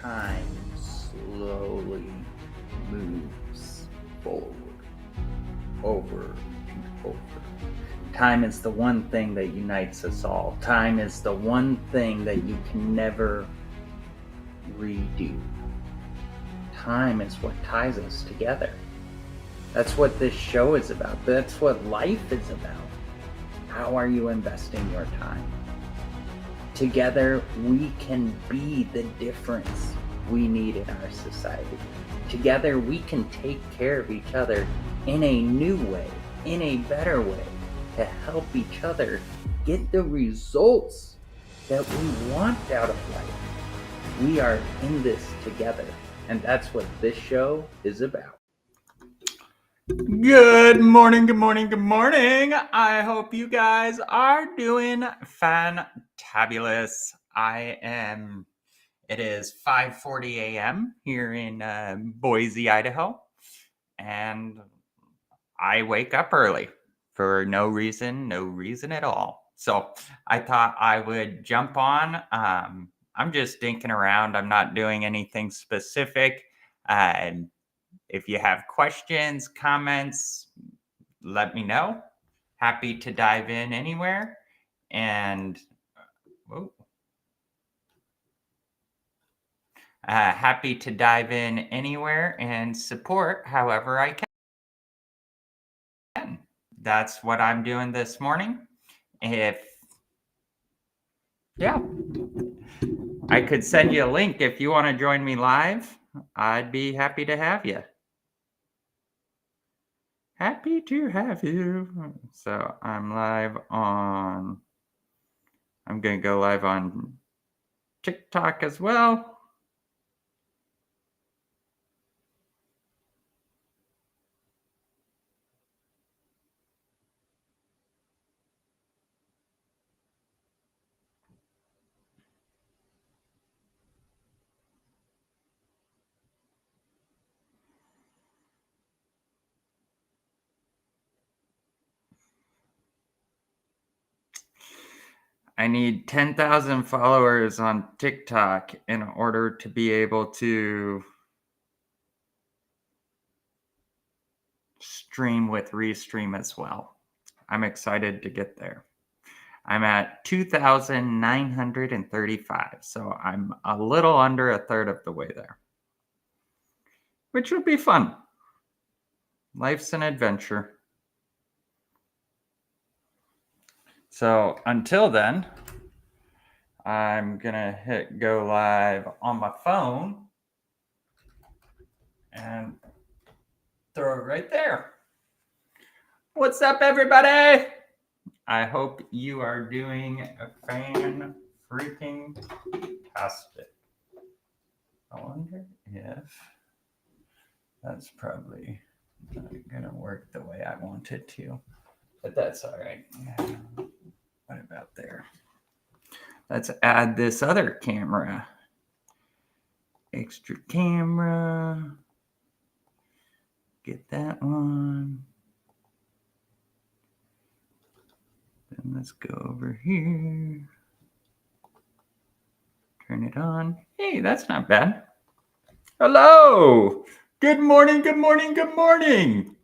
time slowly moves forward, over and over. Time is the one thing that unites us all. Time is the one thing that you can never redo. Time is what ties us together. That's what this show is about. That's what life is about. How are you investing your time? Together, we can be the difference we need in our society. Together, we can take care of each other in a new way, in a better way, to help each other get the results that we want out of life. We are in this together, and that's what this show is about. Good morning, good morning, good morning. I hope you guys are doing fantabulous. It is 5:40 a.m. here in Boise, Idaho, and I wake up early for no reason at all. So I thought I would jump on. I'm just dinking around. I'm not doing anything specific. If you have questions, comments, let me know. Happy to dive in anywhere. And happy to dive in anywhere and support however I can. That's what I'm doing this morning. I could send you a link if you want to join me live. I'd be happy to have you. Happy to have you. So I'm going to go live on TikTok as well. I need 10,000 followers on TikTok in order to be able to stream with Restream as well. I'm excited to get there. I'm at 2,935, so I'm a little under a third of the way there, which would be fun. Life's an adventure. So until then, I'm gonna hit go live on my phone and throw it right there. What's up, everybody? I hope you are doing a fan-freaking-tastic. I wonder if that's probably not gonna work the way I want it to, but that's all right. What about there? Let's add this other camera. Extra camera. Get that one. Then let's go over here. Turn it on. Hey, that's not bad. Hello. Good morning, good morning, good morning.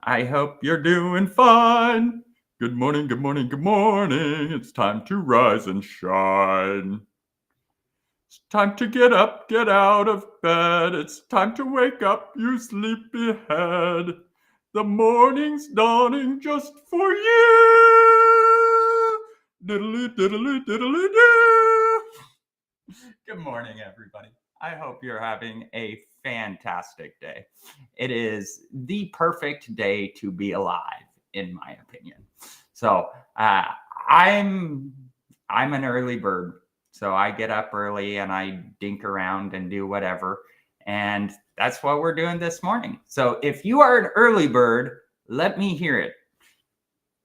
I hope you're doing fine. Good morning, good morning, good morning. It's time to rise and shine. It's time to get up, get out of bed. It's time to wake up, you sleepy head. The morning's dawning just for you. Diddly, diddly, diddly, doo. Good morning, everybody. I hope you're having a fantastic day. It is the perfect day to be alive, in my opinion. So I'm an early bird. So I get up early and I dink around and do whatever. And that's what we're doing this morning. So if you are an early bird, let me hear it.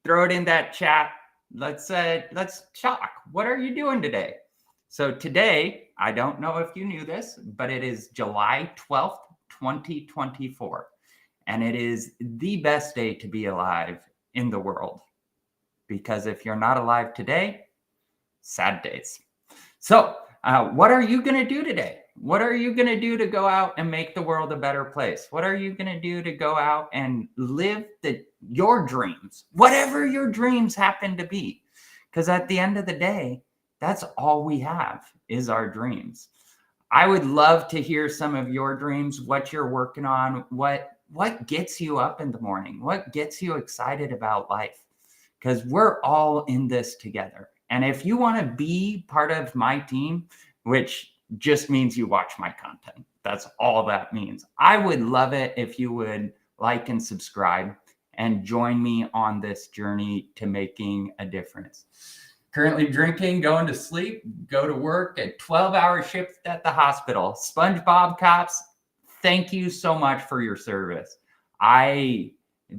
Throw it in that chat. Let's talk. What are you doing today? So today, I don't know if you knew this, but it is July 12th, 2024. And it is the best day to be alive in the world. Because if you're not alive today, sad days. So what are you going to do today? What are you going to do to go out and make the world a better place? What are you going to do to go out and live your dreams, whatever your dreams happen to be? Because at the end of the day, that's all we have is our dreams. I would love to hear some of your dreams, what you're working on, what gets you up in the morning, what gets you excited about life, because we're all in this together. And if you want to be part of my team, which just means you watch my content, that's all that means. I would love it if you would like and subscribe and join me on this journey to making a difference. Currently drinking, going to sleep, go to work, a 12-hour shift at the hospital. SpongeBob cops, thank you so much for your service.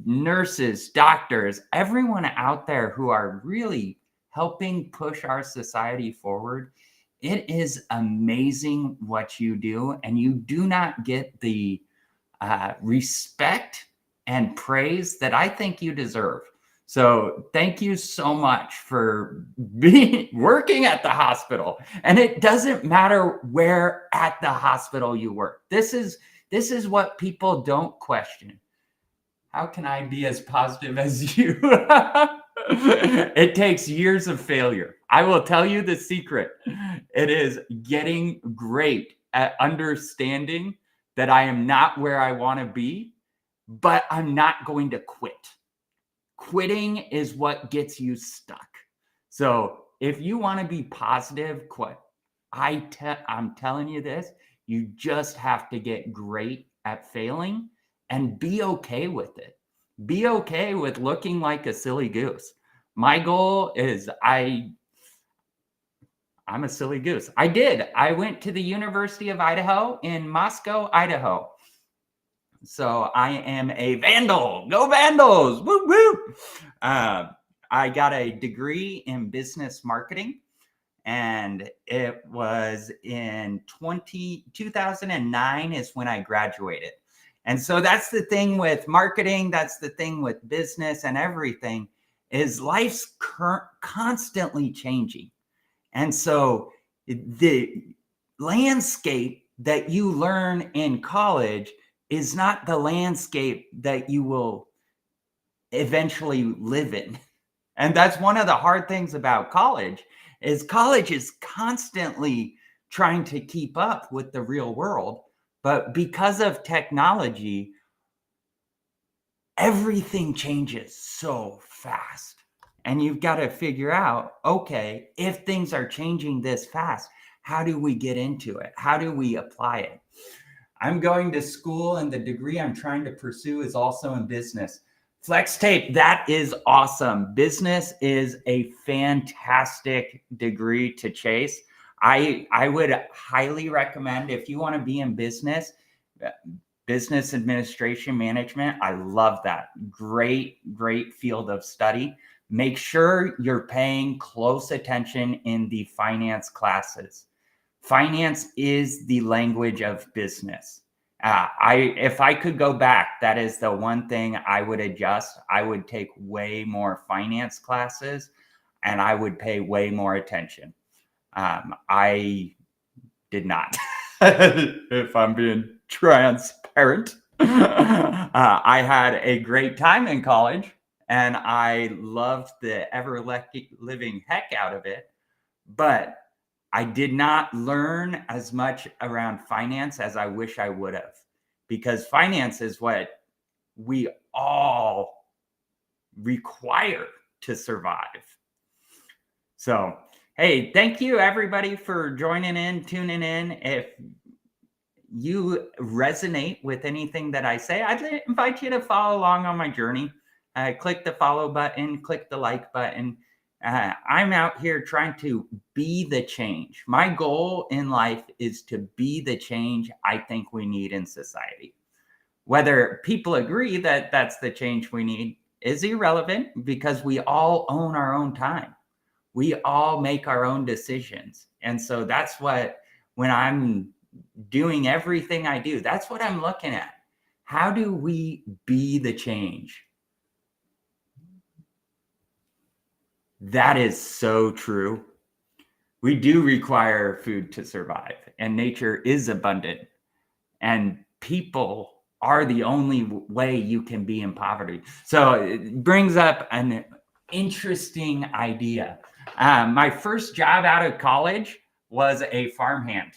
Nurses, doctors, everyone out there who are really helping push our society forward. It is amazing what you do, and you do not get the respect and praise that I think you deserve. So thank you so much for working at the hospital. And it doesn't matter where at the hospital you work. This is what people don't question. How can I be as positive as you? It takes years of failure. I will tell you the secret. It is getting great at understanding that I am not where I want to be, but I'm not going to quit. Quitting is what gets you stuck. So if you want to be positive, quit. I'm telling you this, you just have to get great at failing and be okay with it. Be okay with looking like a silly goose. My goal is I'm a silly goose. I went to the University of Idaho in Moscow, Idaho. So I am a Vandal. Go Vandals! Woo woo! I got a degree in business marketing, and it was in 2009 is when I graduated. And so that's the thing with marketing. That's the thing with business and everything is life's constantly changing. And so the landscape that you learn in college is not the landscape that you will eventually live in. And that's one of the hard things about college is constantly trying to keep up with the real world. But because of technology, everything changes so fast. And you've got to figure out, okay, if things are changing this fast, how do we get into it? How do we apply it? I'm going to school, and the degree I'm trying to pursue is also in business. Flex tape, that is awesome. Business is a fantastic degree to chase. I would highly recommend if you want to be in business administration management. I love that. Great field of study. Make sure you're paying close attention in the finance classes. Finance is the language of business. If I could go back, that is the one thing I would adjust. I would take way more finance classes, and I would pay way more attention. I did not, if I'm being transparent. I had a great time in college, and I loved the ever-living heck out of it, but I did not learn as much around finance as I wish I would have, because finance is what we all require to survive. So, hey, thank you everybody for joining in, tuning in. If you resonate with anything that I say, I'd invite you to follow along on my journey. Click the follow button, click the like button. I'm out here trying to be the change. My goal in life is to be the change I think we need in society. Whether people agree that that's the change we need is irrelevant, because we all own our own time. We all make our own decisions. And so that's what, when I'm doing everything I do, that's what I'm looking at. How do we be the change? That is so true. we do require food to survive, and nature is abundant, and people are the only way you can be in poverty. So it brings up an interesting idea. My first job out of college was a farmhand.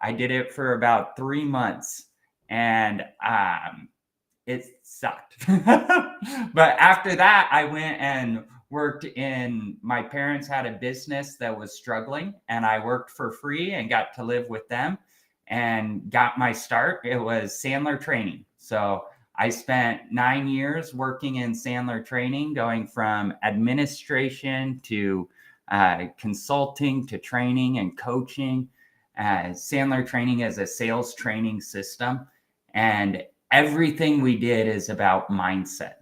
I did it for about 3 months, and it sucked. But after that, I went and worked in, my parents had a business that was struggling, and I worked for free and got to live with them and got my start. It was Sandler Training. So I spent 9 years working in Sandler Training, going from administration to consulting to training and coaching. Sandler Training is a sales training system, and everything we did is about mindset.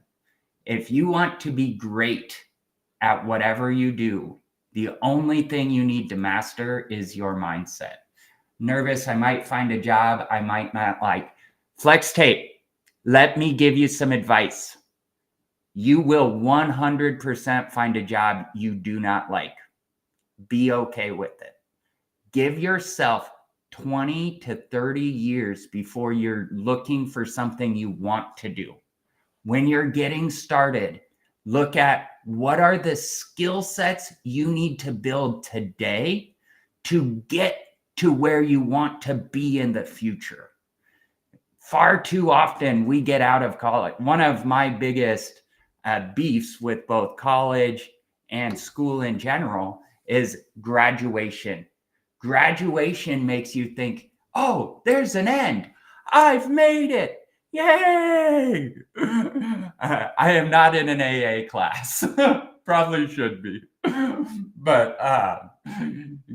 If you want to be great at whatever you do, the only thing you need to master is your mindset. Nervous, I might find a job I might not like. Flex Tape, let me give you some advice. You will 100% find a job you do not like. Be okay with it. Give yourself 20 to 30 years before you're looking for something you want to do. When you're getting started, look at what are the skill sets you need to build today to get to where you want to be in the future. Far too often we get out of college. One of my biggest beefs with both college and school in general is graduation. Graduation makes you think, oh, there's an end. I've made it. Yay! I am not in an AA class. Probably should be. But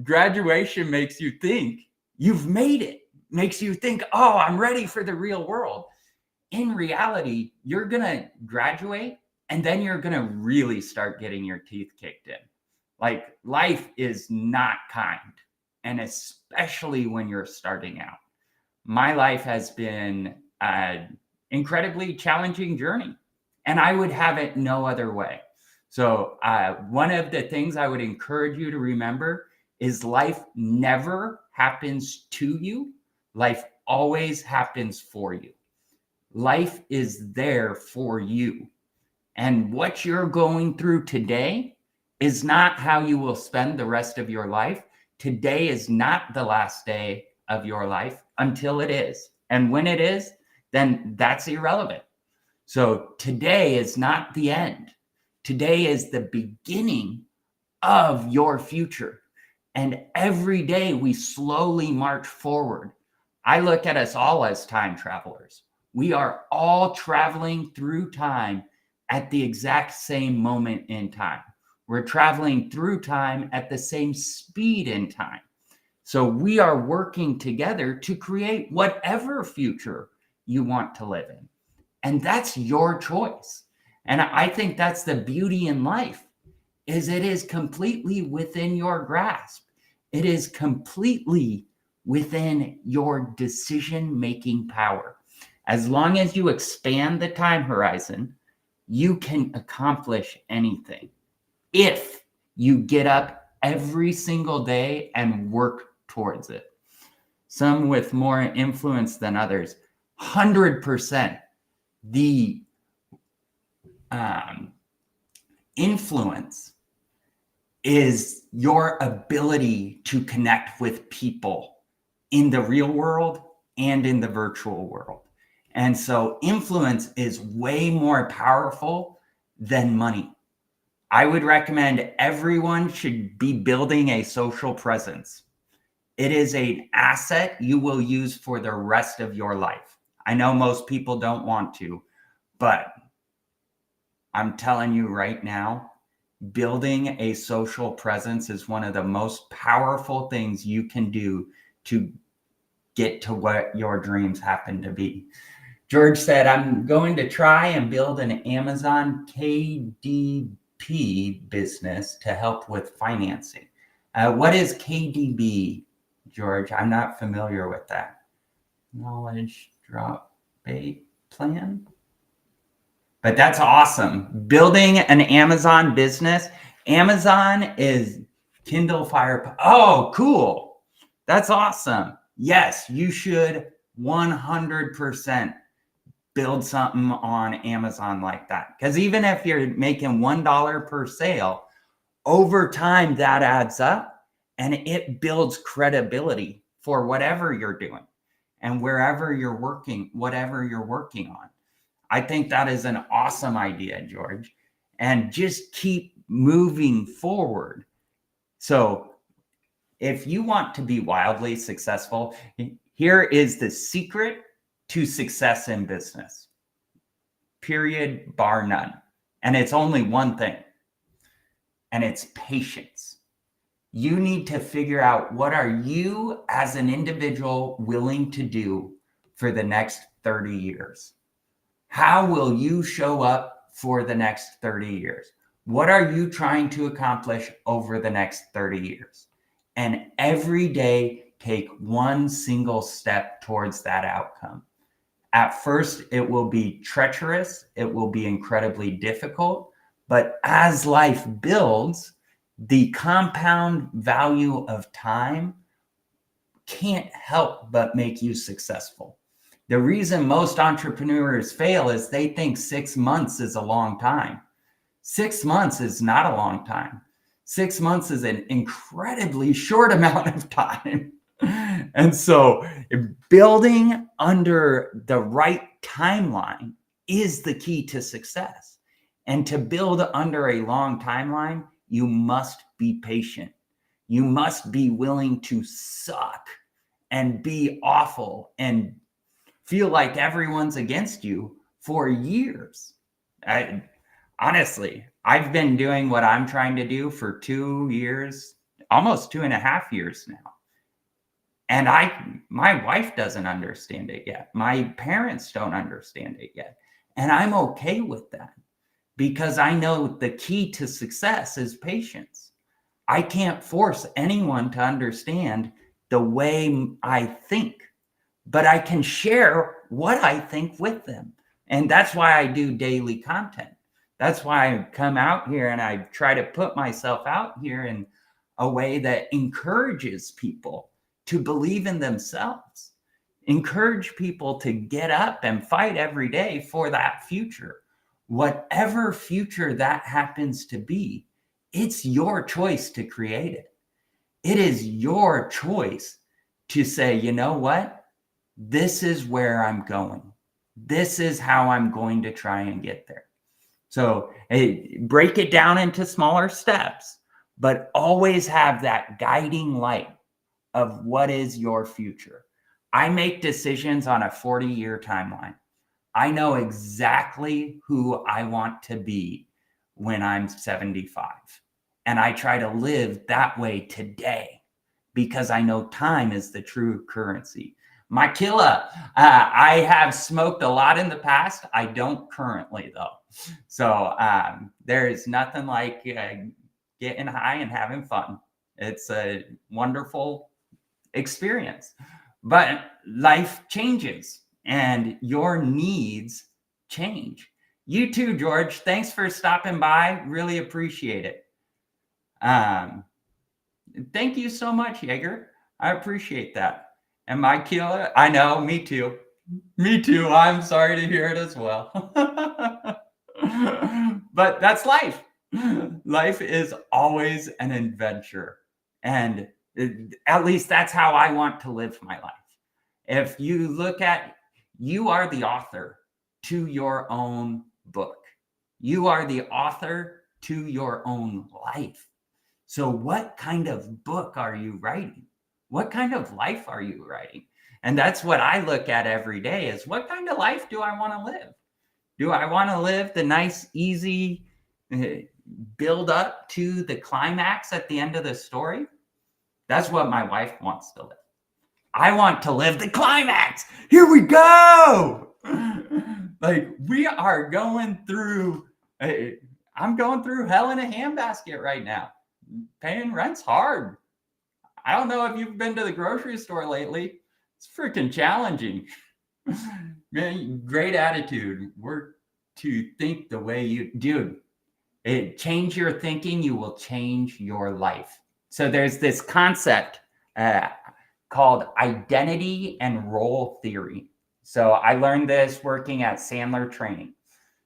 graduation makes you think you've made it. Makes you think, oh, I'm ready for the real world. In reality, you're going to graduate and then you're going to really start getting your teeth kicked in. Like, life is not kind. And especially when you're starting out. My life has been an incredibly challenging journey, and I would have it no other way. So one of the things I would encourage you to remember is life never happens to you. Life always happens for you. Life is there for you. And what you're going through today is not how you will spend the rest of your life. Today is not the last day of your life until it is. And when it is, then that's irrelevant. So today is not the end. Today is the beginning of your future. And every day we slowly march forward. I look at us all as time travelers. We are all traveling through time at the exact same moment in time. We're traveling through time at the same speed in time. So we are working together to create whatever future you want to live in. And that's your choice. And I think that's the beauty in life, is it is completely within your grasp. It is completely within your decision-making power. As long as you expand the time horizon, you can accomplish anything. If you get up every single day and work towards it. Some with more influence than others. 100% the influence is your ability to connect with people in the real world and in the virtual world. And so influence is way more powerful than money. I would recommend everyone should be building a social presence. It is an asset you will use for the rest of your life. I know most people don't want to, but I'm telling you right now, building a social presence is one of the most powerful things you can do to get to what your dreams happen to be. George said, I'm going to try and build an Amazon KDP business to help with financing. What is KDB, George? I'm not familiar with that. Knowledge drop bait plan? But that's awesome. Building an Amazon business. Amazon is Kindle Fire. Oh, cool. That's awesome. Yes, you should 100% build something on Amazon like that. Because even if you're making $1 per sale, over time that adds up and it builds credibility for whatever you're doing and wherever you're working, whatever you're working on. I think that is an awesome idea, George. And just keep moving forward. So if you want to be wildly successful, here is the secret to success in business. Period, bar none. And it's only one thing. And it's patience. You need to figure out what are you as an individual willing to do for the next 30 years? How will you show up for the next 30 years? What are you trying to accomplish over the next 30 years? And every day, take one single step towards that outcome. At first, it will be treacherous. It will be incredibly difficult. But as life builds, the compound value of time can't help but make you successful. The reason most entrepreneurs fail is they think 6 months is a long time. 6 months is not a long time. 6 months is an incredibly short amount of time. And so building under the right timeline is the key to success. And to build under a long timeline, you must be patient. You must be willing to suck and be awful and feel like everyone's against you for years. Honestly, I've been doing what I'm trying to do for 2 years, almost 2.5 years now. And my wife doesn't understand it yet. My parents don't understand it yet. And I'm okay with that because I know the key to success is patience. I can't force anyone to understand the way I think, but I can share what I think with them. And that's why I do daily content. That's why I come out here and I try to put myself out here in a way that encourages people to believe in themselves, encourage people to get up and fight every day for that future. Whatever future that happens to be, it's your choice to create it. It is your choice to say, you know what? This is where I'm going. This is how I'm going to try and get there. So break it down into smaller steps, but always have that guiding light of what is your future. I make decisions on a 40-year timeline. I know exactly who I want to be when I'm 75. And I try to live that way today because I know time is the true currency. Makila, I have smoked a lot in the past. I don't currently, though. So there's nothing like getting high and having fun. It's a wonderful experience. But life changes and your needs change. You too, George. Thanks for stopping by. Really appreciate it. Thank you so much, Jaeger. I appreciate that. And my killer, I know, me too. Me too. I'm sorry to hear it as well. But that's life. Life is always an adventure. And at least that's how I want to live my life. If you look at, you are the author to your own book. You are the author to your own life. So what kind of book are you writing? What kind of life are you writing? And that's what I look at every day is what kind of life do I want to live? Do I want to live the nice, easy build up to the climax at the end of the story? That's what my wife wants to live. I want to live the climax. Here we go. Like we are going through, I'm going through hell in a handbasket right now. Paying rent's hard. I don't know if you've been to the grocery store lately. It's freaking challenging. Man, great attitude. We're to think the way you do. Change your thinking, you will change your life. So there's this concept called identity and role theory. So I learned this working at Sandler Training.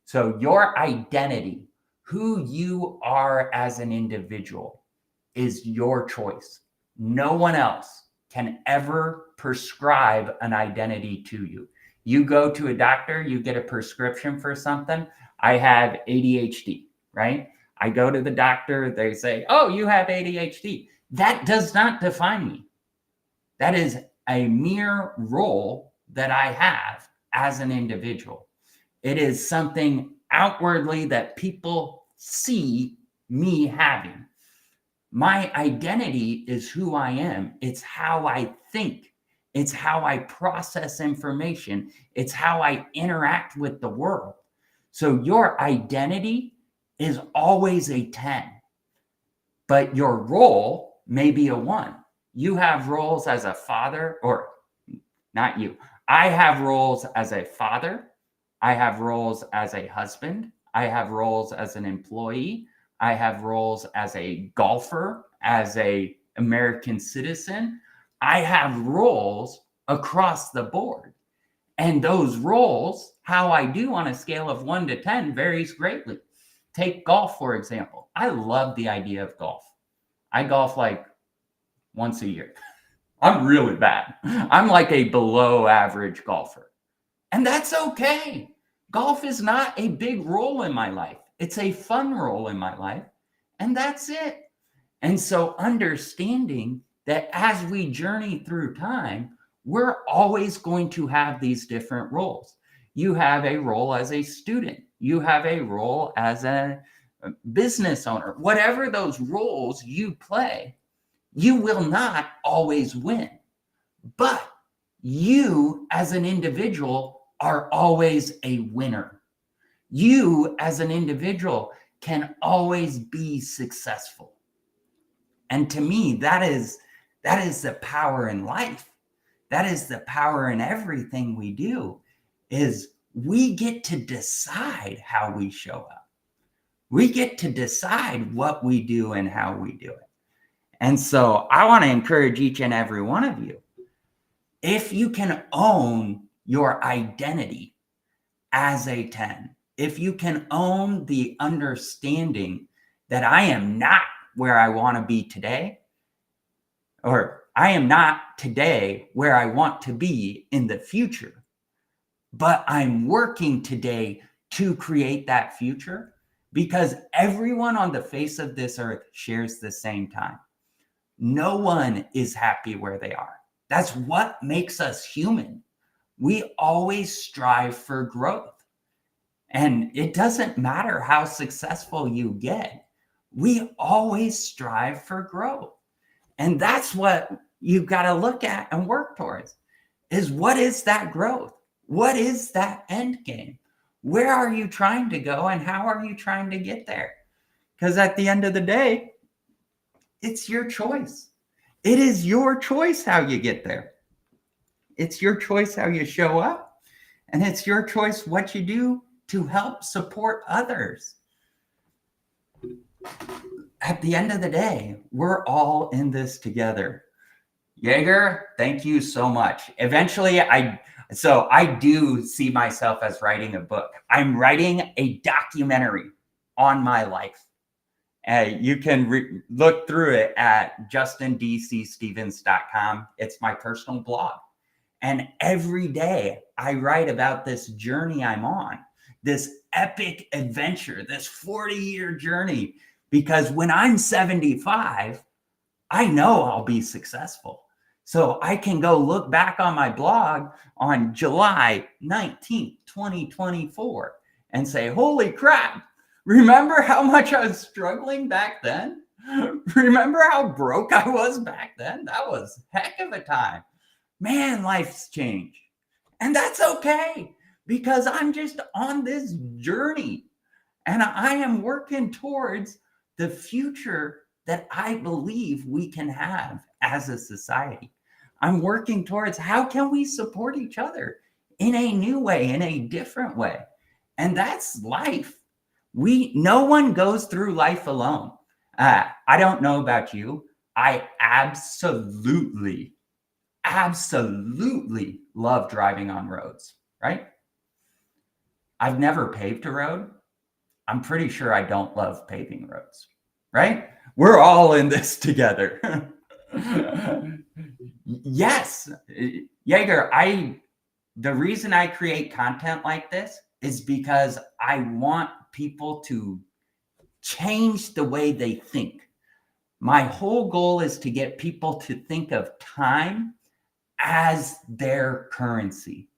So your identity, who you are as an individual, is your choice. No one else can ever prescribe an identity to you. You go to a doctor, you get a prescription for something. I have ADHD, right? I go to the doctor, they say, oh, you have ADHD. That does not define me. That is a mere role that I have as an individual. It is something outwardly that people see me having. My identity is who I am. It's how I think. It's how I process information. It's how I interact with the world. So your identity is always a 10, but your role may be a 1. You have roles as a father, or not you. I have roles as a father. I have roles as a husband. I have roles as an employee. I have roles as a golfer, as an American citizen. I have roles across the board. And those roles, how I do on a scale of 1 to 10 varies greatly. Take golf, for example. I love the idea of golf. I golf like once a year. I'm really bad. I'm like a below average golfer. And that's okay. Golf is not a big role in my life. It's a fun role in my life. And that's it. And so understanding that as we journey through time, we're always going to have these different roles. You have a role as a student. You have a role as a business owner. Whatever those roles you play, you will not always win. But you as an individual are always a winner. You as an individual can always be successful. And to me, that is the power in life. That is the power in everything we do, is we get to decide how we show up. We get to decide what we do and how we do it. And so I want to encourage each and every one of you, if you can own your identity as a 10, if you can own the understanding that I am not where I want to be today, or I am not today where I want to be in the future, but I'm working today to create that future, because everyone on the face of this earth shares the same time. No one is happy where they are. That's what makes us human. We always strive for growth. And it doesn't matter how successful you get. We always strive for growth. And that's what you've got to look at and work towards, is what is that growth? What is that end game? Where are you trying to go and how are you trying to get there? Because at the end of the day, it's your choice. It is your choice how you get there. It's your choice how you show up. And it's your choice what you do to help support others. At the end of the day, we're all in this together. Jaeger, thank you so much. Eventually, I do see myself as writing a book. I'm writing a documentary on my life. You can look through it at justindcstevens.com. It's my personal blog. And every day I write about this journey I'm on, this epic adventure, this 40-year journey, because when I'm 75, I know I'll be successful. So I can go look back on my blog on July 19th, 2024 and say, holy crap, remember how much I was struggling back then? Remember how broke I was back then? That was a heck of a time. Man, life's changed. And that's okay, because I'm just on this journey and I am working towards the future that I believe we can have as a society. I'm working towards how can we support each other in a new way, in a different way. And that's life. No one goes through life alone. I don't know about you. I absolutely love driving on roads, right? I've never paved a road. I'm pretty sure I don't love paving roads, right? We're all in this together. Yes, Jaeger, the reason I create content like this is because I want people to change the way they think. My whole goal is to get people to think of time as their currency.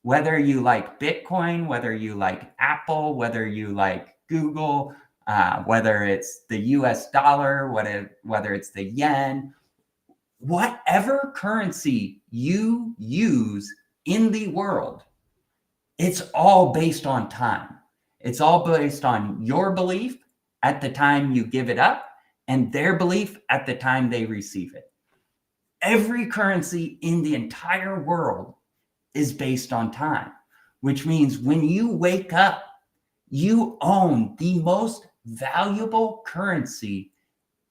Whether you like Bitcoin, whether you like Apple, whether you like Google, whether it's the US dollar, whether it's the yen, whatever currency you use in the world, it's all based on time. It's all based on your belief at the time you give it up and their belief at the time they receive it. Every currency in the entire world is based on time, which means when you wake up, you own the most valuable currency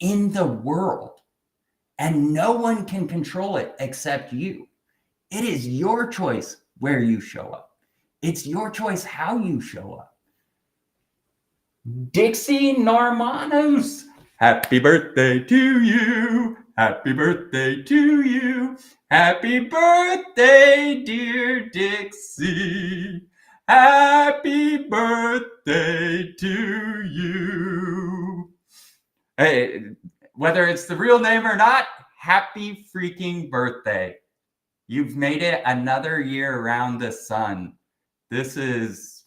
in the world, and no one can control it except you. It is your choice where you show up. It's your choice how you show up. Dixie Normanus, happy birthday to you. Happy birthday to you. Happy birthday, dear Dixie. Happy birthday to you. Hey, whether it's the real name or not, happy freaking birthday. You've made it another year around the sun. This is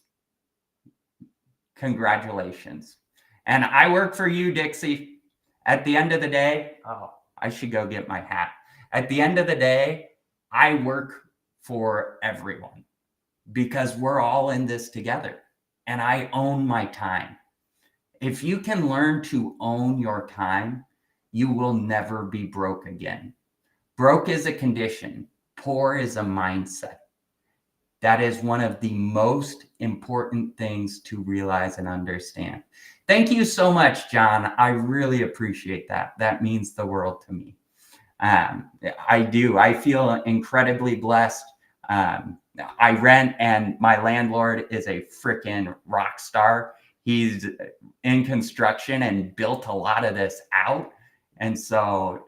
congratulations. And I work for you, Dixie. At the end of the day, I should go get my hat. At the end of the day, I work for everyone because we're all in this together, and I own my time. If you can learn to own your time, you will never be broke again. Broke is a condition. Poor is a mindset. That is one of the most important things to realize and understand. Thank you so much, John. I really appreciate that. That means the world to me. I do. I feel incredibly blessed. I rent, and my landlord is a freaking rock star. He's in construction and built a lot of this out. And so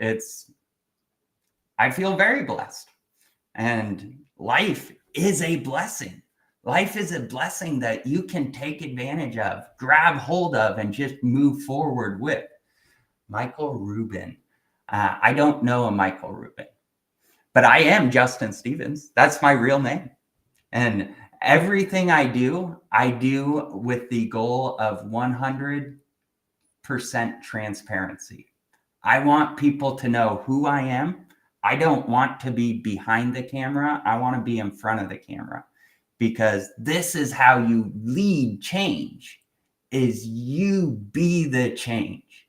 I feel very blessed. And life is a blessing. Life is a blessing that you can take advantage of, grab hold of, and just move forward with. Michael Rubin. I don't know a Michael Rubin, but I am Justin Stevens. That's my real name. And everything I do with the goal of 100% transparency. I want people to know who I am. I don't want to be behind the camera. I want to be in front of the camera, because this is how you lead change, is you be the change.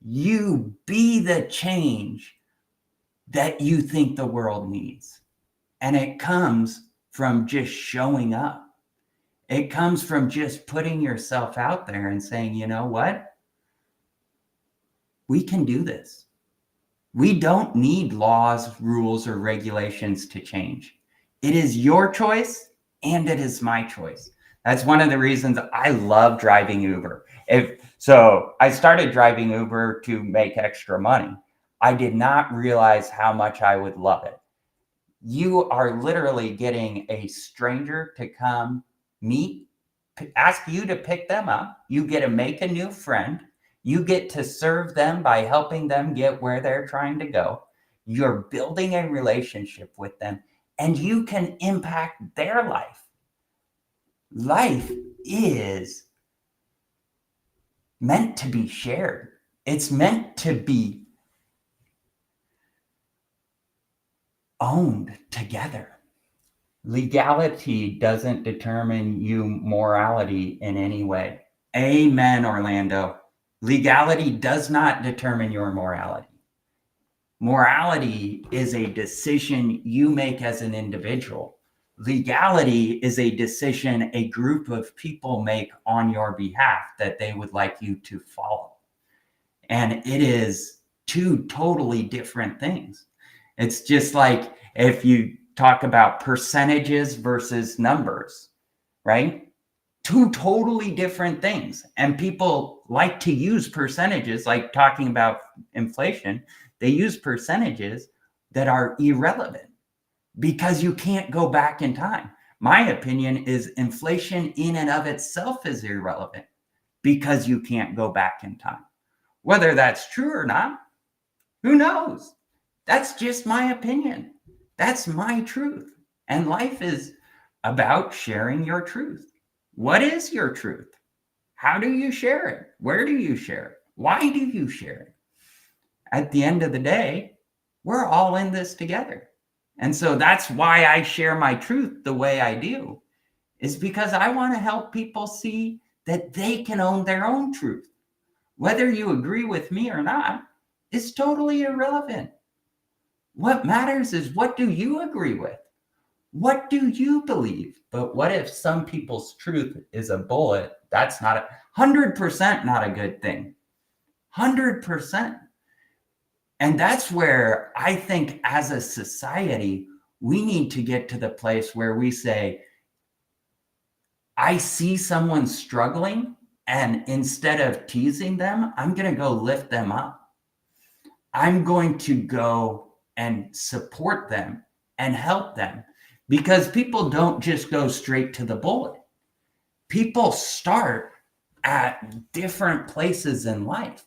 You be the change that you think the world needs. And it comes from just showing up. It comes from just putting yourself out there and saying, you know what? We can do this. We don't need laws, rules, or regulations to change. It is your choice, and it is my choice. That's one of the reasons I love driving Uber. So I started driving Uber to make extra money. I did not realize how much I would love it. You are literally getting a stranger to come meet, ask you to pick them up. You get to make a new friend. You get to serve them by helping them get where they're trying to go. You're building a relationship with them, and you can impact their life. Life is meant to be shared. It's meant to be owned together. Legality doesn't determine your morality in any way. Amen, Orlando. Legality does not determine your morality. Morality is a decision you make as an individual. Legality is a decision a group of people make on your behalf that they would like you to follow. And it is two totally different things. It's just like if you talk about percentages versus numbers, right? Two totally different things. And people like to use percentages, like talking about inflation, they use percentages that are irrelevant because you can't go back in time. My opinion is inflation in and of itself is irrelevant because you can't go back in time. Whether that's true or not, who knows? That's just my opinion. That's my truth. And life is about sharing your truth. What is your truth? How do you share it? Where do you share it? Why do you share it? At the end of the day, we're all in this together. And so that's why I share my truth the way I do, is because I want to help people see that they can own their own truth. Whether you agree with me or not is totally irrelevant. What matters is, what do you agree with? What do you believe? But what if some people's truth is a bullet? That's not 100% not a good thing. 100%. And that's where I think as a society, we need to get to the place where we say, I see someone struggling, and instead of teasing them, I'm going to go lift them up. I'm going to go and support them and help them, because people don't just go straight to the bullet. People start at different places in life.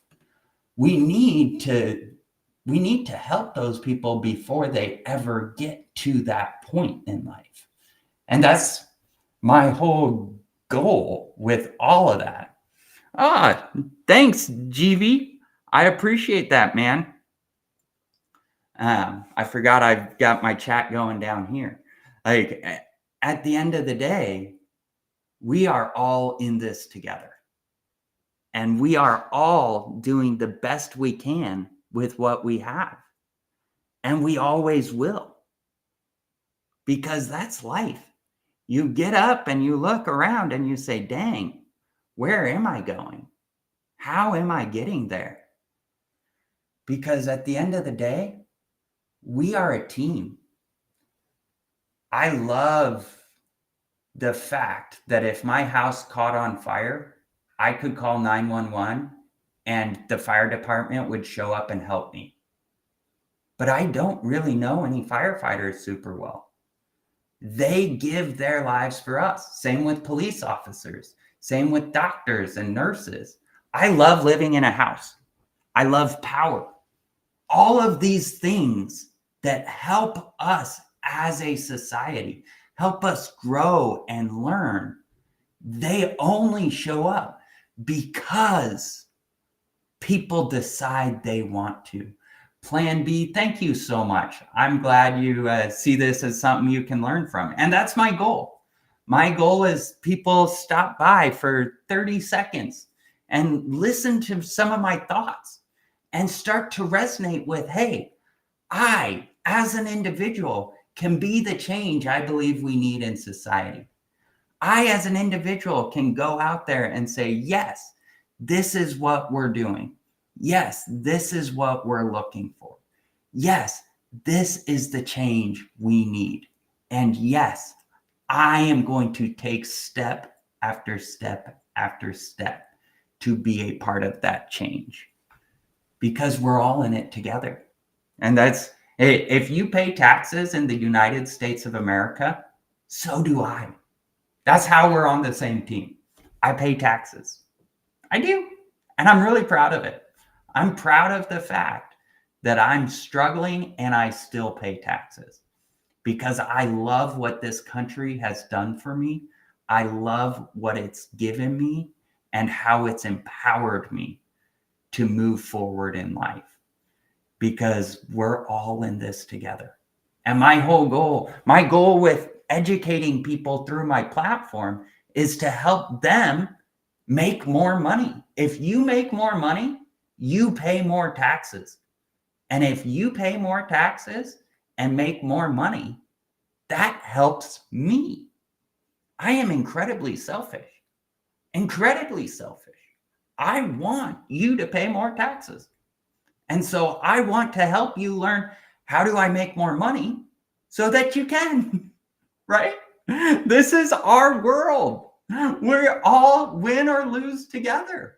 We need to help those people before they ever get to that point in life. And that's my whole goal with all of that. Thanks, GV. I appreciate that, man. I forgot I've got my chat going down here. Like, at the end of the day, we are all in this together. And we are all doing the best we can with what we have. And we always will. Because that's life. You get up and you look around and you say, dang, where am I going? How am I getting there? Because at the end of the day, we are a team. I love the fact that if my house caught on fire, I could call 911 and the fire department would show up and help me. But I don't really know any firefighters super well. They give their lives for us. Same with police officers. Same with doctors and nurses. I love living in a house. I love power. All of these things that help us as a society, help us grow and learn, they only show up because people decide they want to. Plan B, thank you so much. I'm glad you see this as something you can learn from. And that's my goal. My goal is people stop by for 30 seconds and listen to some of my thoughts and start to resonate with, hey, I, as an individual, can be the change I believe we need in society. I, as an individual, can go out there and say, yes, this is what we're doing. Yes, this is what we're looking for. Yes, this is the change we need. And yes, I am going to take step after step after step to be a part of that change, because we're all in it together. And that's, if you pay taxes in the United States of America, so do I. That's how we're on the same team. I pay taxes. I do. And I'm really proud of it. I'm proud of the fact that I'm struggling and I still pay taxes, because I love what this country has done for me. I love what it's given me and how it's empowered me to move forward in life, because we're all in this together. And my goal with educating people through my platform is to help them make more money. If you make more money, you pay more taxes. And if you pay more taxes and make more money, that helps me. I am incredibly selfish. Incredibly selfish. I want you to pay more taxes. And so I want to help you learn, how do I make more money so that you can, right? This is our world. We all win or lose together.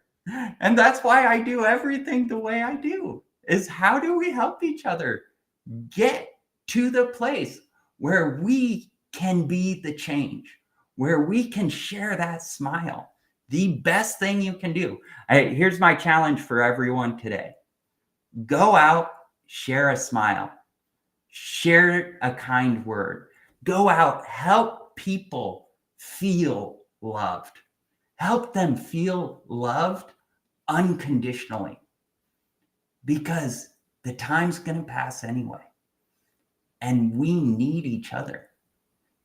And that's why I do everything the way I do, is how do we help each other get to the place where we can be the change, where we can share that smile. The best thing you can do. Here's my challenge for everyone today. Go out, share a smile, share a kind word. Go out, help people feel loved. Help them feel loved unconditionally, because the time's going to pass anyway. And we need each other.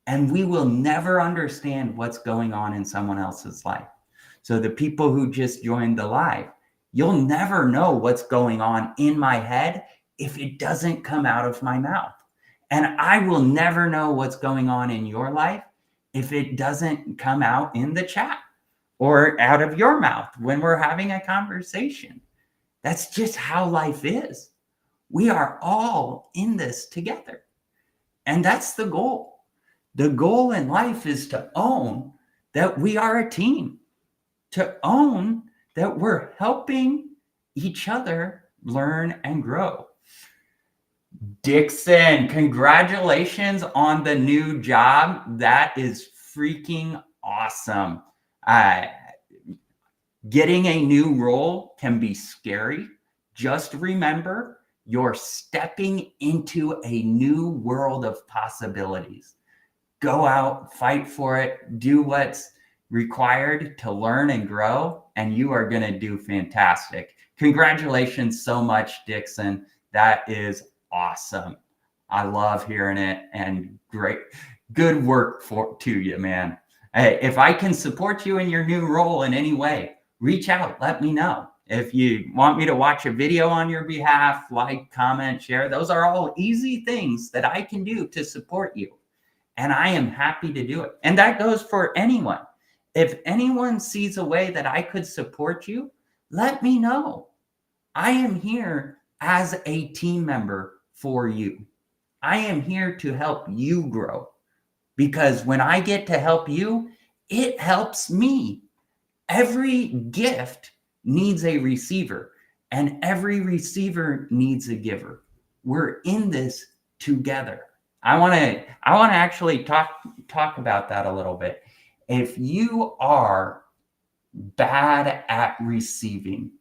And we will never understand what's going on in someone else's life. So the people who just joined the live, you'll never know what's going on in my head if it doesn't come out of my mouth. And I will never know what's going on in your life if it doesn't come out in the chat or out of your mouth when we're having a conversation. That's just how life is. We are all in this together. And that's the goal. The goal in life is to own that we are a team, to own that we're helping each other learn and grow. Dixon, congratulations on the new job. That is freaking awesome. Getting a new role can be scary. Just remember, you're stepping into a new world of possibilities. Go out, fight for it, do what's required to learn and grow, and you are going to do fantastic. Congratulations so much, Dixon. That is awesome. I love hearing it, and great, good work to you, man. Hey, if I can support you in your new role in any way, reach out, let me know. If you want me to watch a video on your behalf, like, comment, share, those are all easy things that I can do to support you. And I am happy to do it. And that goes for anyone. If anyone sees a way that I could support you, let me know. I am here as a team member for you. I am here to help you grow, because when I get to help you, it helps me. Every gift needs a receiver, and every receiver needs a giver. We're in this together. I want to actually talk about that a little bit. If you are bad at receiving,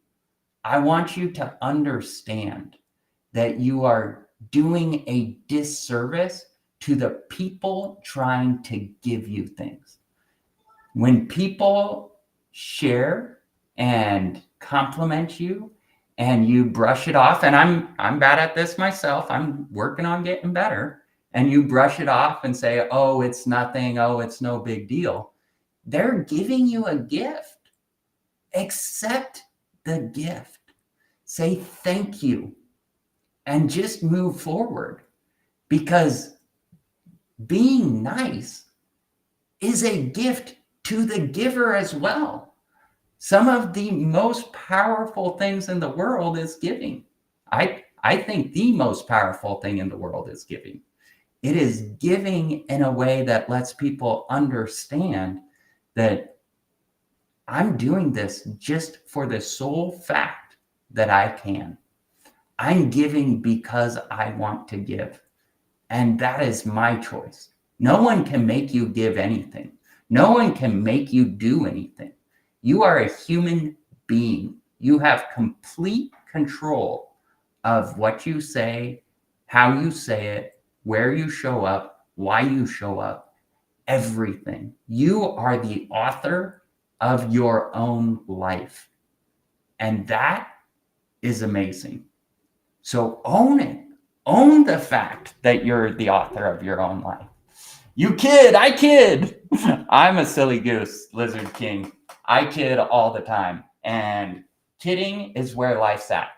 I want you to understand that you are doing a disservice to the people trying to give you things. When people share and compliment you and you brush it off, and I'm bad at this myself, I'm working on getting better, and you brush it off and say, oh, it's nothing, oh, it's no big deal. They're giving you a gift. Accept the gift. Say thank you and just move forward, because being nice is a gift to the giver as well. Some of the most powerful things in the world is giving. I think the most powerful thing in the world is giving. It is giving in a way that lets people understand that I'm doing this just for the sole fact that I can. I'm giving because I want to give. And that is my choice. No one can make you give anything. No one can make you do anything. You are a human being. You have complete control of what you say, how you say it, where you show up, why you show up, everything. You are the author of your own life. And that is amazing. So own it. Own the fact that you're the author of your own life. You kid, I kid. I'm a silly goose, Lizard King. I kid all the time. And kidding is where life's at.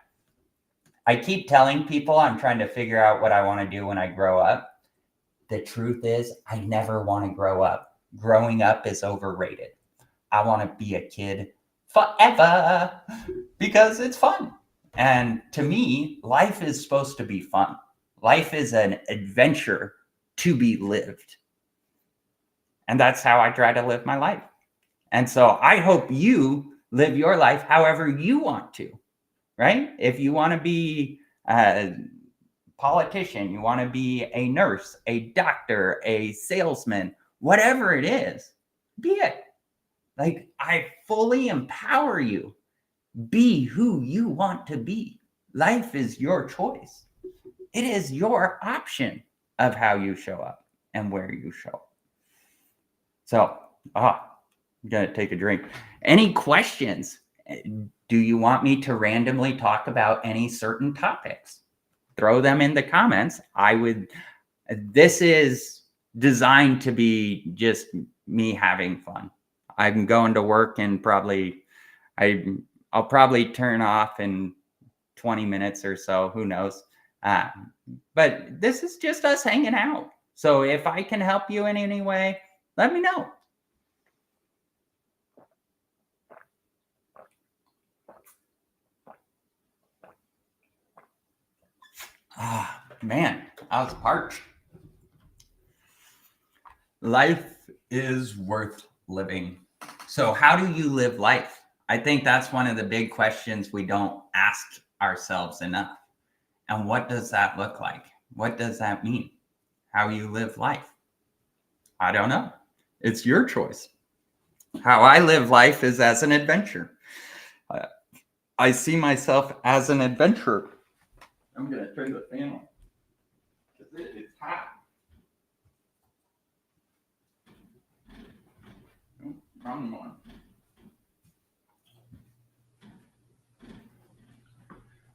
I keep telling people I'm trying to figure out what I want to do when I grow up. The truth is, I never want to grow up. Growing up is overrated. I want to be a kid forever because it's fun. And to me, life is supposed to be fun. Life is an adventure to be lived. And that's how I try to live my life. And so I hope you live your life however you want to, right? If you want to be a politician, you want to be a nurse, a doctor, a salesman, whatever it is, be it. Like, I fully empower you. Be who you want to be. Life is your choice. It is your option of how you show up and where you show up. So, I'm going to take a drink. Any questions? Do you want me to randomly talk about any certain topics? Throw them in the comments. This is designed to be just me having fun. I'm going to work and I'll probably turn off in 20 minutes or so, who knows. But this is just us hanging out. So if I can help you in any way, let me know. Man, I was parched. Life is worth living. So how do you live life? I think that's one of the big questions we don't ask ourselves enough. And what does that look like? What does that mean? How you live life? I don't know. It's your choice. How I live life is as an adventure. I see myself as an adventurer. I'm going to turn the fan on because it is hot. Oh, wrong one.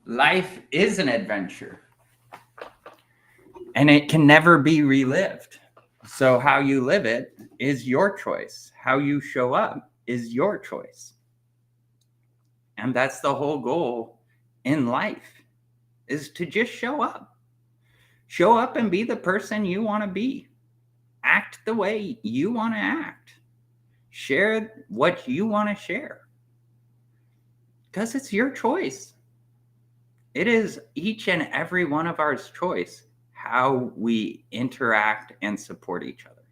Life is an adventure, and it can never be relived. So how you live it is your choice. How you show up is your choice. And that's the whole goal in life, is to just show up. Show up and be the person you want to be. Act the way you want to act. Share what you want to share. Because it's your choice. It is each and every one of ours choice how we interact and support each other.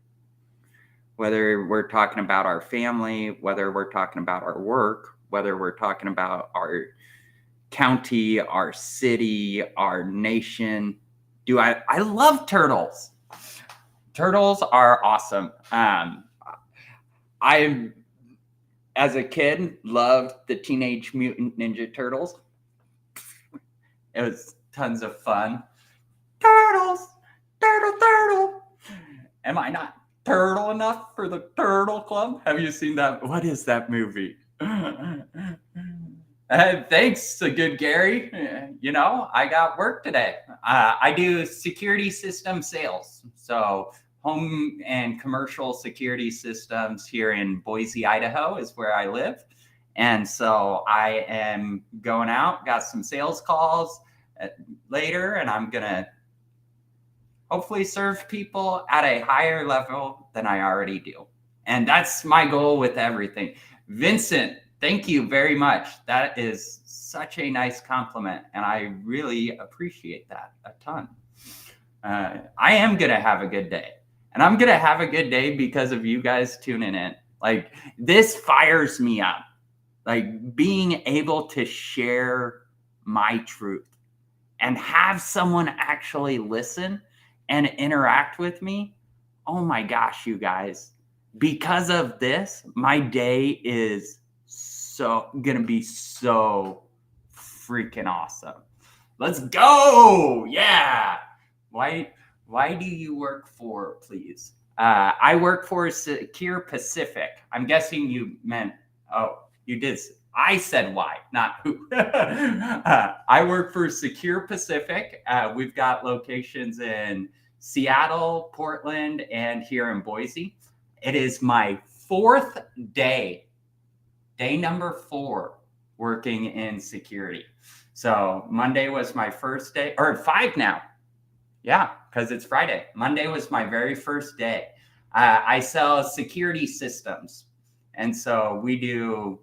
Whether we're talking about our family, whether we're talking about our work, whether we're talking about our county, our city, our nation. I love turtles. Turtles are awesome. I, as a kid, loved the Teenage Mutant Ninja Turtles. It was tons of fun. Turtles, turtle. Am I not turtle enough for the Turtle Club? Have you seen that? What is that movie? Thanks, good Gary. You know, I got work today. I do security system sales. So home and commercial security systems here in Boise, Idaho is where I live. And so I am going out, got some sales calls later, and I'm going to hopefully serve people at a higher level than I already do. And that's my goal with everything. Vincent, thank you very much. That is such a nice compliment, and I really appreciate that a ton. I am going to have a good day, and I'm going to have a good day because of you guys tuning in. Like, this fires me up. Like, being able to share my truth and have someone actually listen and interact with me. Oh my gosh, you guys. Because of this, my day is gonna be so freaking awesome. Let's go. Yeah. Why do you work for, please? I work for Secure Pacific. I'm guessing you meant, you did. I said why, not who. I work for Secure Pacific. We've got locations in Seattle, Portland, and here in Boise. It is my 4th day number 4, working in security. So Monday was my first day, or 5 now. Yeah, because it's Friday. Monday was my very first day. I sell security systems. And so we do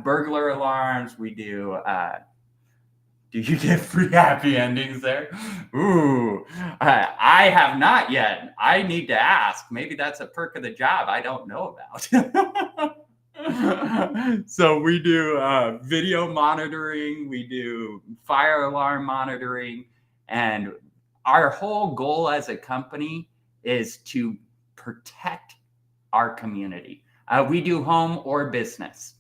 burglar alarms. We do Do you get free happy endings there? Ooh, I have not yet. I need to ask. Maybe that's a perk of the job I don't know about. So we do video monitoring, we do fire alarm monitoring, and our whole goal as a company is to protect our community. We do home or business,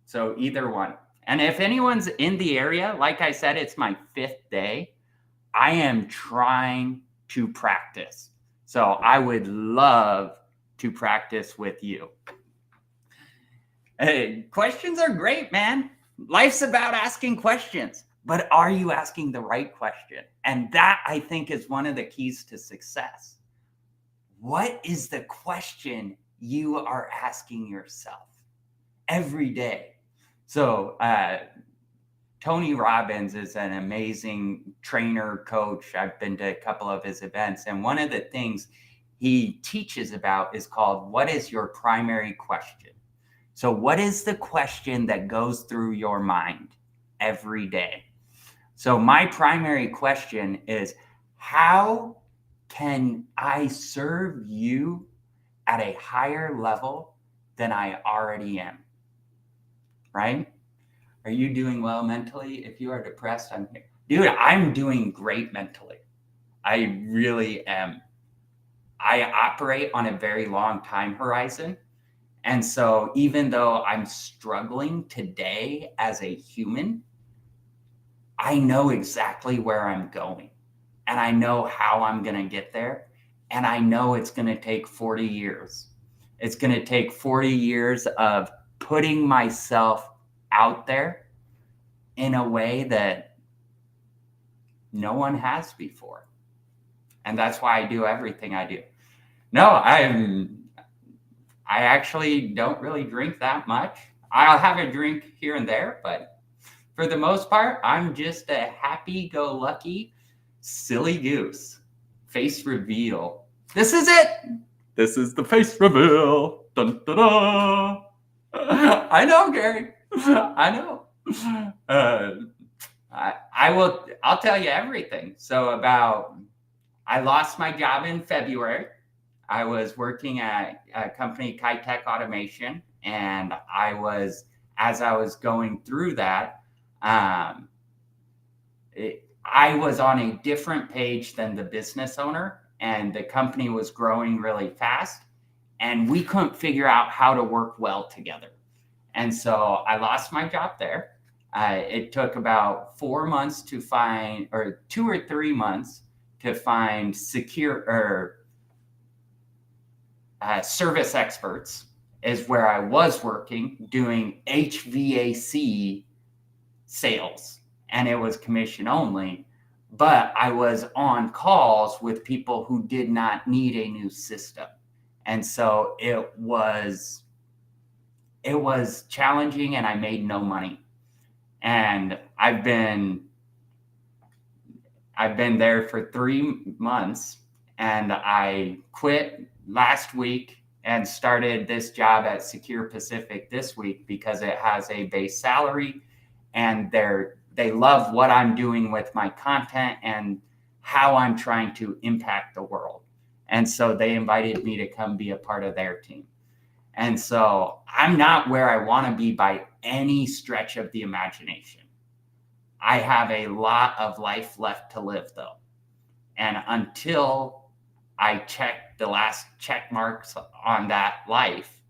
so either one. And if anyone's in the area, like I said, it's my 5th day. I am trying to practice. So I would love to practice with you. Hey, questions are great, man. Life's about asking questions, but are you asking the right question? And that, I think, is one of the keys to success. What is the question you are asking yourself every day? So, Tony Robbins is an amazing trainer, coach. I've been to a couple of his events. And one of the things he teaches about is called, what is your primary question? So what is the question that goes through your mind every day? So my primary question is, how can I serve you at a higher level than I already am? Right? Are you doing well mentally? If you are depressed, I'm here. Dude, I'm doing great mentally. I really am. I operate on a very long time horizon. And so even though I'm struggling today as a human, I know exactly where I'm going. And I know how I'm going to get there. And I know it's going to take 40 years. It's going to take 40 years of putting myself out there in a way that no one has before. And that's why I do everything I do. No, I actually don't really drink that much. I'll have a drink here and there, but for the most part, I'm just a happy-go-lucky, silly goose. Face reveal. This is it. This is the face reveal. Dun, dun, dun. I know, Gary. I know. I'll tell you everything. So I lost my job in February. I was working at a company, Kitech Automation, and as I was going through that, I was on a different page than the business owner, and the company was growing really fast, and we couldn't figure out how to work well together. And so I lost my job there. It took about 4 months to find, or 2 or 3 months to find service experts, is where I was working doing HVAC sales, and it was commission only, but I was on calls with people who did not need a new system. And so it was challenging, and I made no money. And I've been there for 3 months, and I quit last week and started this job at Secure Pacific this week because it has a base salary, and they love what I'm doing with my content and how I'm trying to impact the world. And so they invited me to come be a part of their team. And so I'm not where I want to be by any stretch of the imagination. I have a lot of life left to live, though. And until I check the last check marks on that life,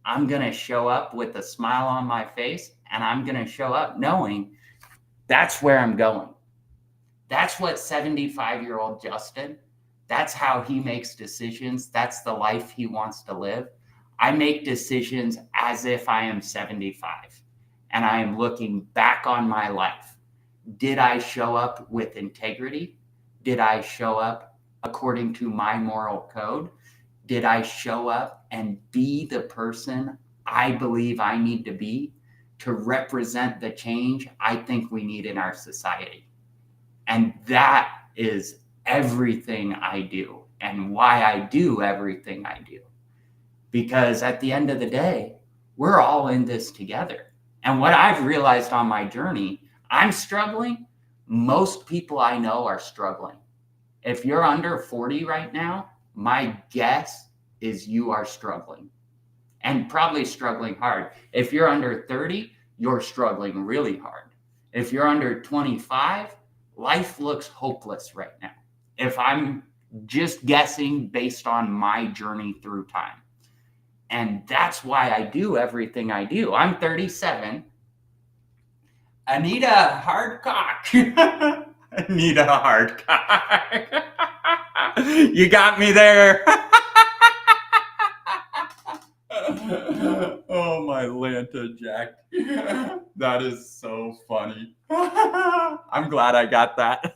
I'm going to show up with a smile on my face, and I'm going to show up knowing that's where I'm going. That's what 75-year-old Justin, that's how he makes decisions. That's the life he wants to live. I make decisions as if I am 75, and I am looking back on my life. Did I show up with integrity? Did I show up according to my moral code? Did I show up and be the person I believe I need to be to represent the change I think we need in our society? And that is everything I do, and why I do everything I do. Because at the end of the day, we're all in this together. And what I've realized on my journey, I'm struggling, most people I know are struggling. If you're under 40 right now, my guess is you are struggling, and probably struggling hard. If you're under 30, you're struggling really hard. If you're under 25, life looks hopeless right now. If I'm just guessing based on my journey through time. And that's why I do everything I do. I'm 37. I need a hard cock. I need a hard cock. You got me there. Oh, my Lanta Jack. That is so funny. I'm glad I got that.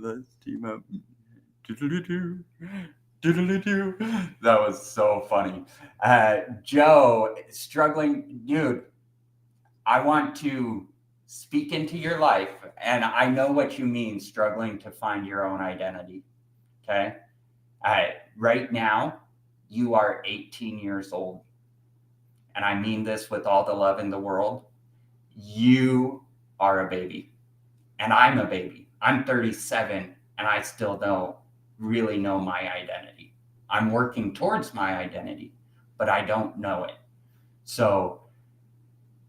Let's team up. That was so funny. Joe, struggling, dude, I want to speak into your life, and I know what you mean, struggling to find your own identity. Okay? Right now, you are 18 years old, and I mean this with all the love in the world. You are a baby, and I'm a baby. I'm 37, and I still don't really know my identity. I'm working towards my identity, but I don't know it. So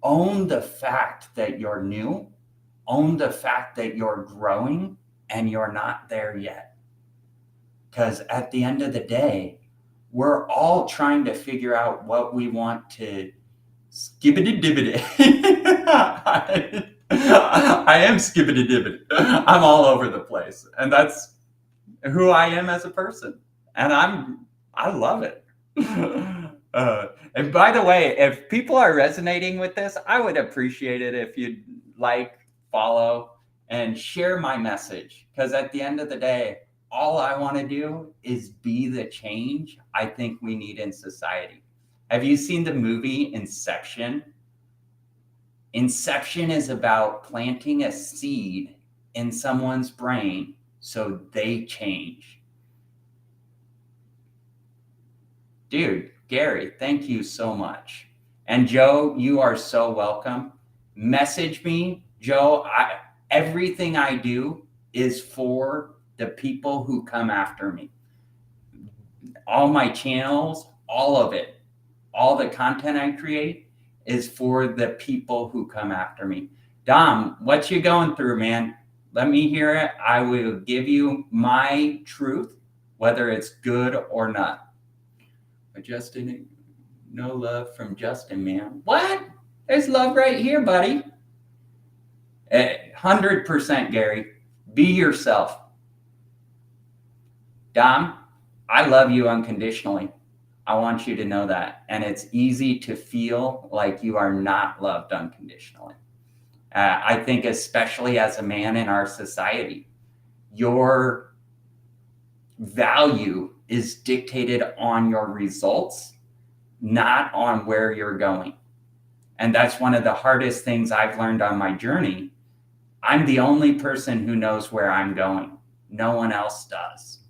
own the fact that you're new, own the fact that you're growing and you're not there yet. Because at the end of the day, we're all trying to figure out what we want to skibbity-dibbity. I am skibbity-dibbity. I'm all over the place. And that's who I am as a person. And I love it. And by the way, if people are resonating with this, I would appreciate it if you'd like, follow, and share my message. Because at the end of the day, all I want to do is be the change I think we need in society. Have you seen the movie Inception? Inception is about planting a seed in someone's brain so they change. Dude, Gary, thank you so much. And Joe, you are so welcome. Message me, Joe. Everything I do is for the people who come after me. All my channels, all of it, all the content I create is for the people who come after me. Dom, what you going through, man? Let me hear it. I will give you my truth, whether it's good or not. But Justin, no love from Justin, man. What? There's love right here, buddy. 100%, Gary. Be yourself. Dom, I love you unconditionally. I want you to know that. And it's easy to feel like you are not loved unconditionally. I think especially as a man in our society, your value is dictated on your results, not on where you're going. And that's one of the hardest things I've learned on my journey. I'm the only person who knows where I'm going. No one else does.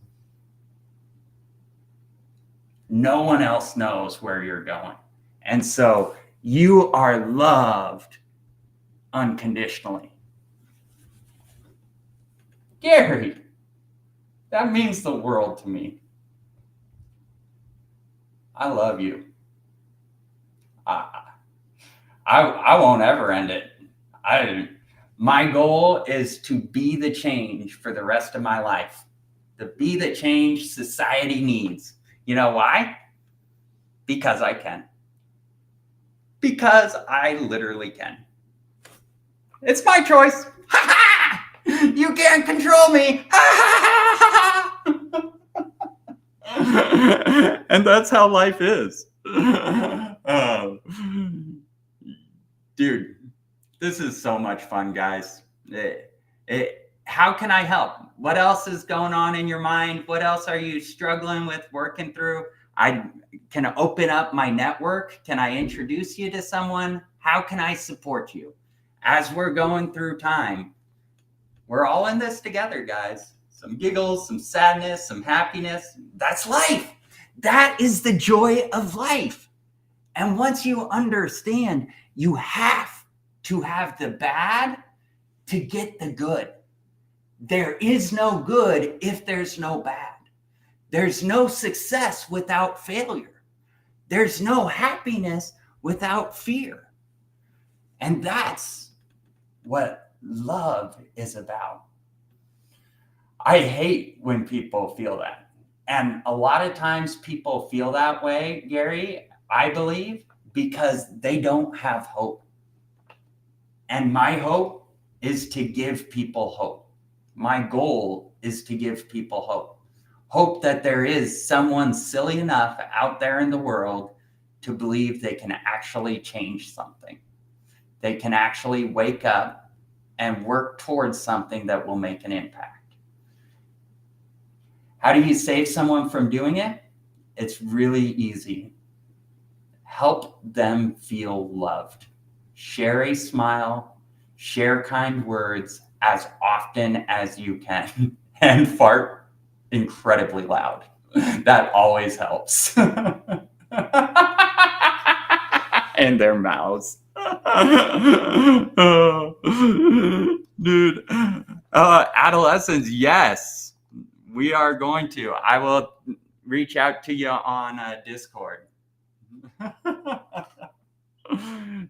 No one else knows where you're going. And so you are loved unconditionally. Gary, that means the world to me. I love you. I won't ever end it. My goal is to be the change for the rest of my life. To be the change society needs. You know why? Because I can. Because I literally can. It's my choice. You can't control me. And that's how life is. Dude, this is so much fun, guys. How can I help? What else is going on in your mind? What else are you struggling with, working through? I can open up my network. Can I introduce you to someone? How can I support you? As we're going through time, we're all in this together, guys. Some giggles, some sadness, some happiness. That's life. That is the joy of life. And once you understand, you have to have the bad to get the good. There is no good if there's no bad. There's no success without failure. There's no happiness without fear. And that's what love is about. I hate when people feel that. And a lot of times people feel that way, Gary, I believe, because they don't have hope. And my hope is to give people hope. My goal is to give people hope. Hope that there is someone silly enough out there in the world to believe they can actually change something. They can actually wake up and work towards something that will make an impact. How do you save someone from doing it? It's really easy. Help them feel loved. Share a smile, share kind words as often as you can, and fart incredibly loud. That always helps. In their mouths. Dude, adolescents, yes. We are going to. I will reach out to you on Discord.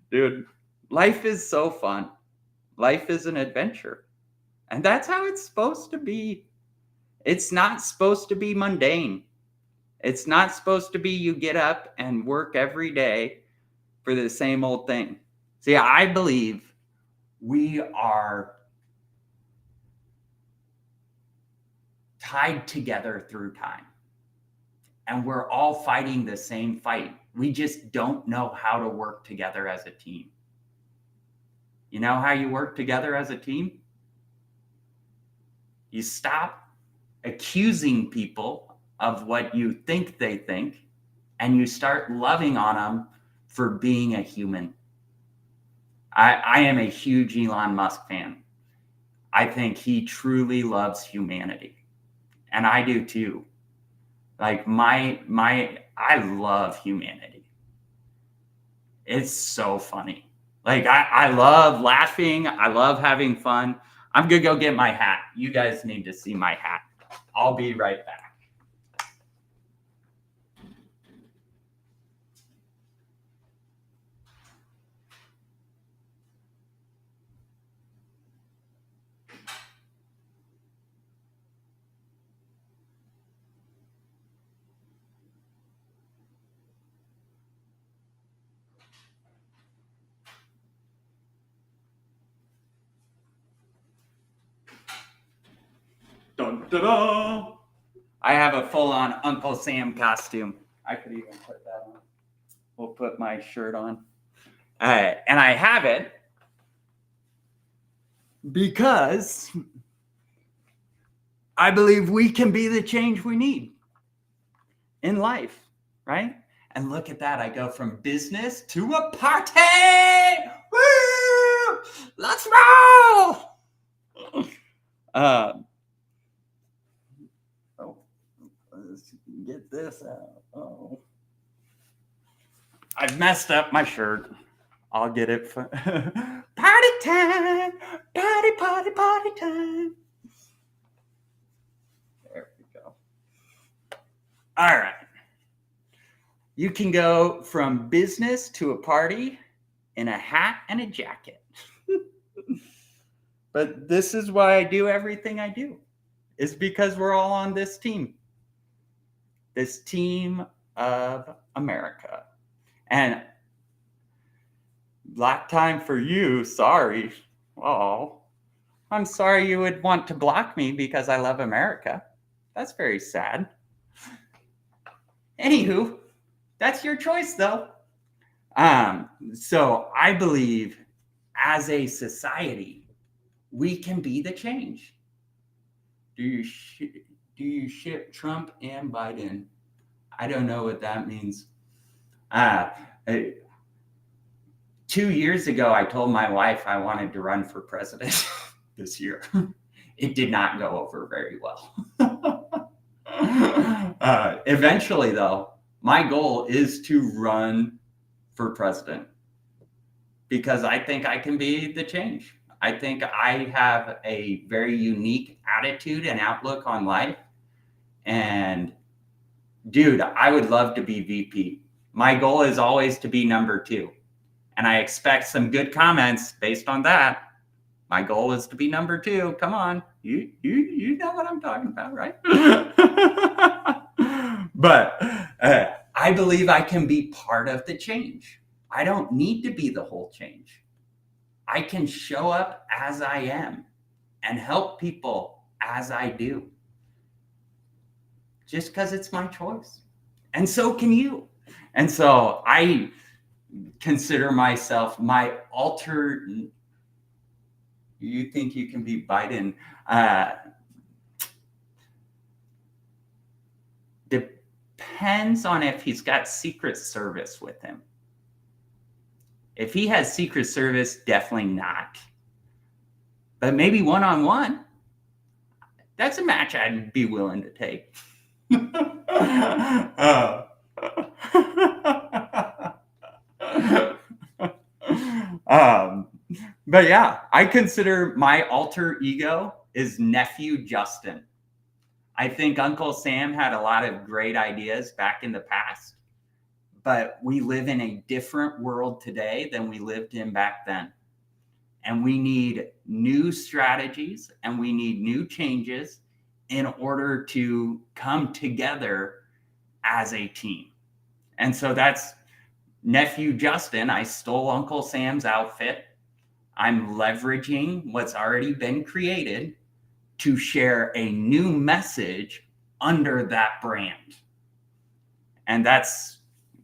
Dude, life is so fun. Life is an adventure. And that's how it's supposed to be. It's not supposed to be mundane. It's not supposed to be you get up and work every day for the same old thing. See, I believe we are tied together through time. And we're all fighting the same fight. We just don't know how to work together as a team. You know how you work together as a team? You stop accusing people of what you think they think, and you start loving on them for being a human. I am a huge Elon Musk fan. I think he truly loves humanity. And I do too. Like I love humanity. It's so funny. Like I love laughing. I love having fun. I'm gonna go get my hat. You guys need to see my hat. I'll be right back. Dun, dun, dun. I have a full-on Uncle Sam costume. I could even put that on. We'll put my shirt on. And I have it because I believe we can be the change we need in life, right? And look at that. I go from business to a party. Woo! Let's roll! Let's get this out. Oh, I've messed up my shirt. I'll get it. Party time! Party, party, party time! There we go. All right. You can go from business to a party in a hat and a jacket. But this is why I do everything I do. It's because we're all on this team. This team of America. And black time for you, sorry. Oh, I'm sorry you would want to block me because I love America. That's very sad. Anywho, that's your choice though. So I believe as a society, we can be the change. Do you ship Trump and Biden? I don't know what that means. 2 years ago, I told my wife I wanted to run for president this year. It did not go over very well. Eventually, though, my goal is to run for president because I think I can be the change. I think I have a very unique attitude and outlook on life. And dude, I would love to be VP. My goal is always to be number 2. And I expect some good comments based on that. My goal is to be number 2. Come on. You know what I'm talking about, right? But I believe I can be part of the change. I don't need to be the whole change. I can show up as I am and help people as I do. Just because it's my choice. And so can you. And so I consider myself my alter. You think you can be Biden? Depends on if he's got Secret Service with him. If he has Secret Service, definitely not. But maybe one-on-one, that's a match I'd be willing to take. But yeah, I consider my alter ego is Nephew Justin. I think Uncle Sam had a lot of great ideas back in the past, but we live in a different world today than we lived in back then. And we need new strategies and we need new changes in order to come together as a team. And so that's Nephew Justin. I stole Uncle Sam's outfit. I'm leveraging what's already been created to share a new message under that brand. And that's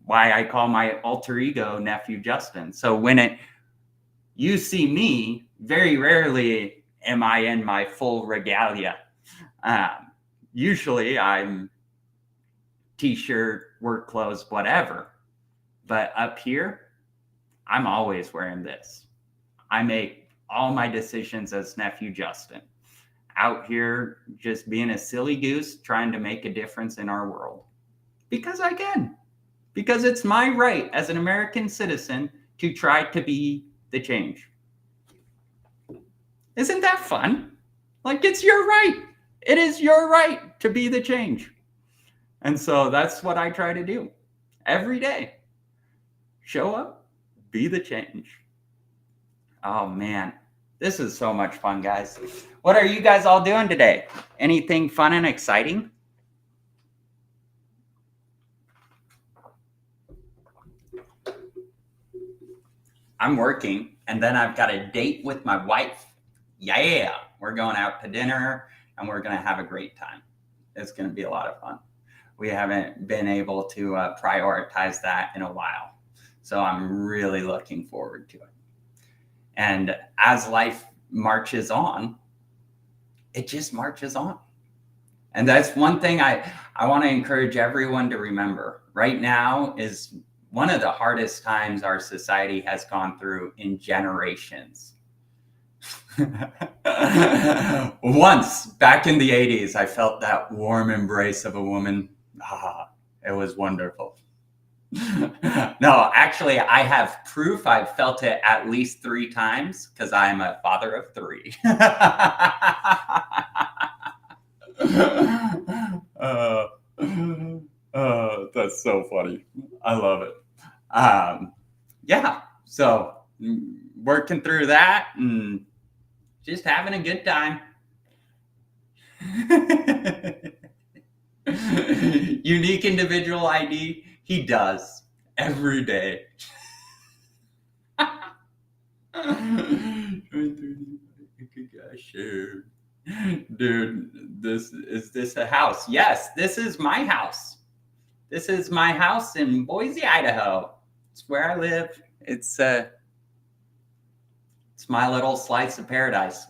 why I call my alter ego Nephew Justin. So when you see me, very rarely am I in my full regalia. Usually I'm t-shirt, work clothes, whatever. But up here, I'm always wearing this. I make all my decisions as Nephew Justin. Out here just being a silly goose, trying to make a difference in our world. Because I can. Because it's my right as an American citizen to try to be the change. Isn't that fun? Like, it's your right. It is your right to be the change. And so that's what I try to do every day. Show up, be the change. Oh man, this is so much fun, guys. What are you guys all doing today? Anything fun and exciting? I'm working, and then I've got a date with my wife. Yeah, we're going out to dinner, and we're going to have a great time. It's going to be a lot of fun. We haven't been able to prioritize that in a while. So I'm really looking forward to it. And as life marches on, it just marches on. And that's one thing I want to encourage everyone to remember. Right now is one of the hardest times our society has gone through in generations. Once, back in the 80s, I felt that warm embrace of a woman. It was wonderful. No, actually, I have proof I've felt it at least 3 times because I'm a father of 3. That's so funny. I love it. Yeah, so working through that and just having a good time. Unique individual ID. He does every day. Dude, is this a house? Yes, this is my house. This is my house in Boise, Idaho. It's where I live. It's my little slice of paradise.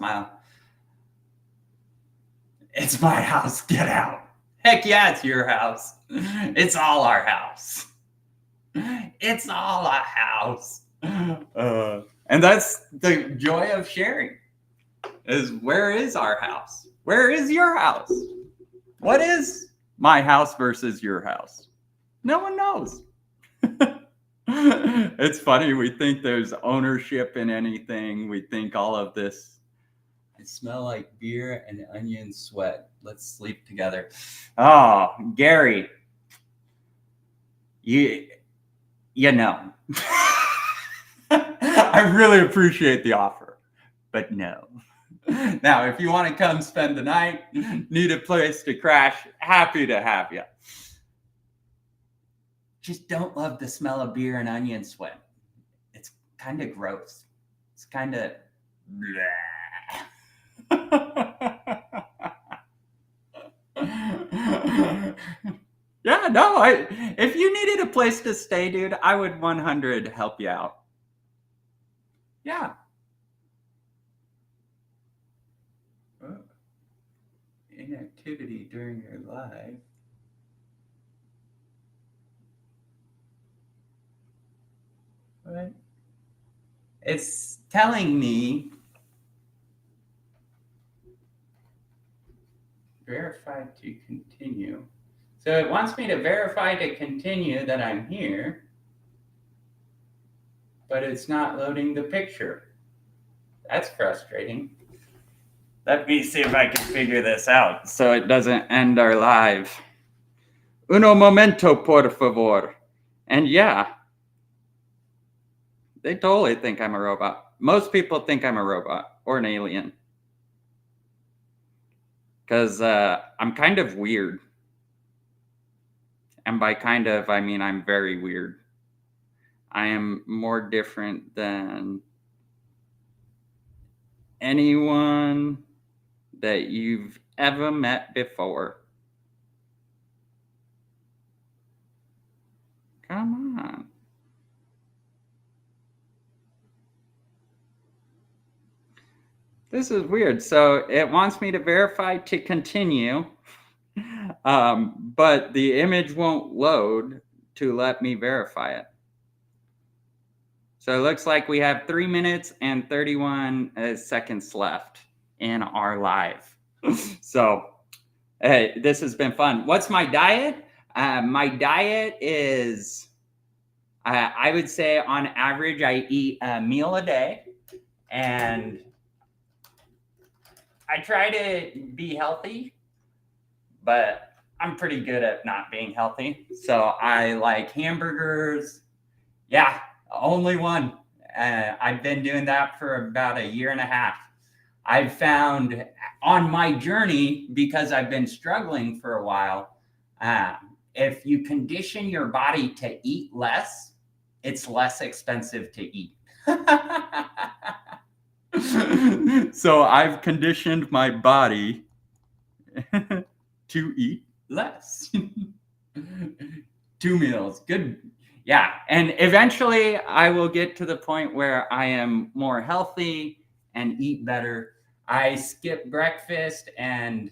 It's my house. Get out. Heck yeah, it's your house. It's all our house. It's all a house. And that's the joy of sharing. Is where is our house? Where is your house? What is my house versus your house? No one knows. It's funny. We think there's ownership in anything. We think all of this. I smell like beer and onion sweat. Let's sleep together. Oh, Gary, you know. I really appreciate the offer, but no. Now, if you want to come spend the night, need a place to crash, happy to have you. Just don't love the smell of beer and onion sweat. It's kind of gross. It's kind of yeah, no, if you needed a place to stay, dude, I would 100 help you out. Yeah. Inactivity during your life. What? It's telling me verify to continue. So it wants me to verify to continue that I'm here, but it's not loading the picture. That's frustrating. Let me see if I can figure this out so it doesn't end our live. Uno momento, por favor. And yeah, they totally think I'm a robot. Most people think I'm a robot or an alien. Because I'm kind of weird. And by kind of, I mean I'm very weird. I am more different than anyone that you've ever met before. Come on. This is weird. So it wants me to verify to continue, but the image won't load to let me verify it. So it looks like we have 3 minutes and 31 seconds left in our live. So hey, this has been fun. What's my diet? My diet is, I would say on average, I eat a meal a day. And I try to be healthy, but I'm pretty good at not being healthy. So I like hamburgers. Yeah, only one. I've been doing that for about 1.5 years. I've found on my journey, because I've been struggling for a while, if you condition your body to eat less, it's less expensive to eat. So I've conditioned my body to eat less. 2 meals. Good. Yeah. And eventually I will get to the point where I am more healthy and eat better. I skip breakfast and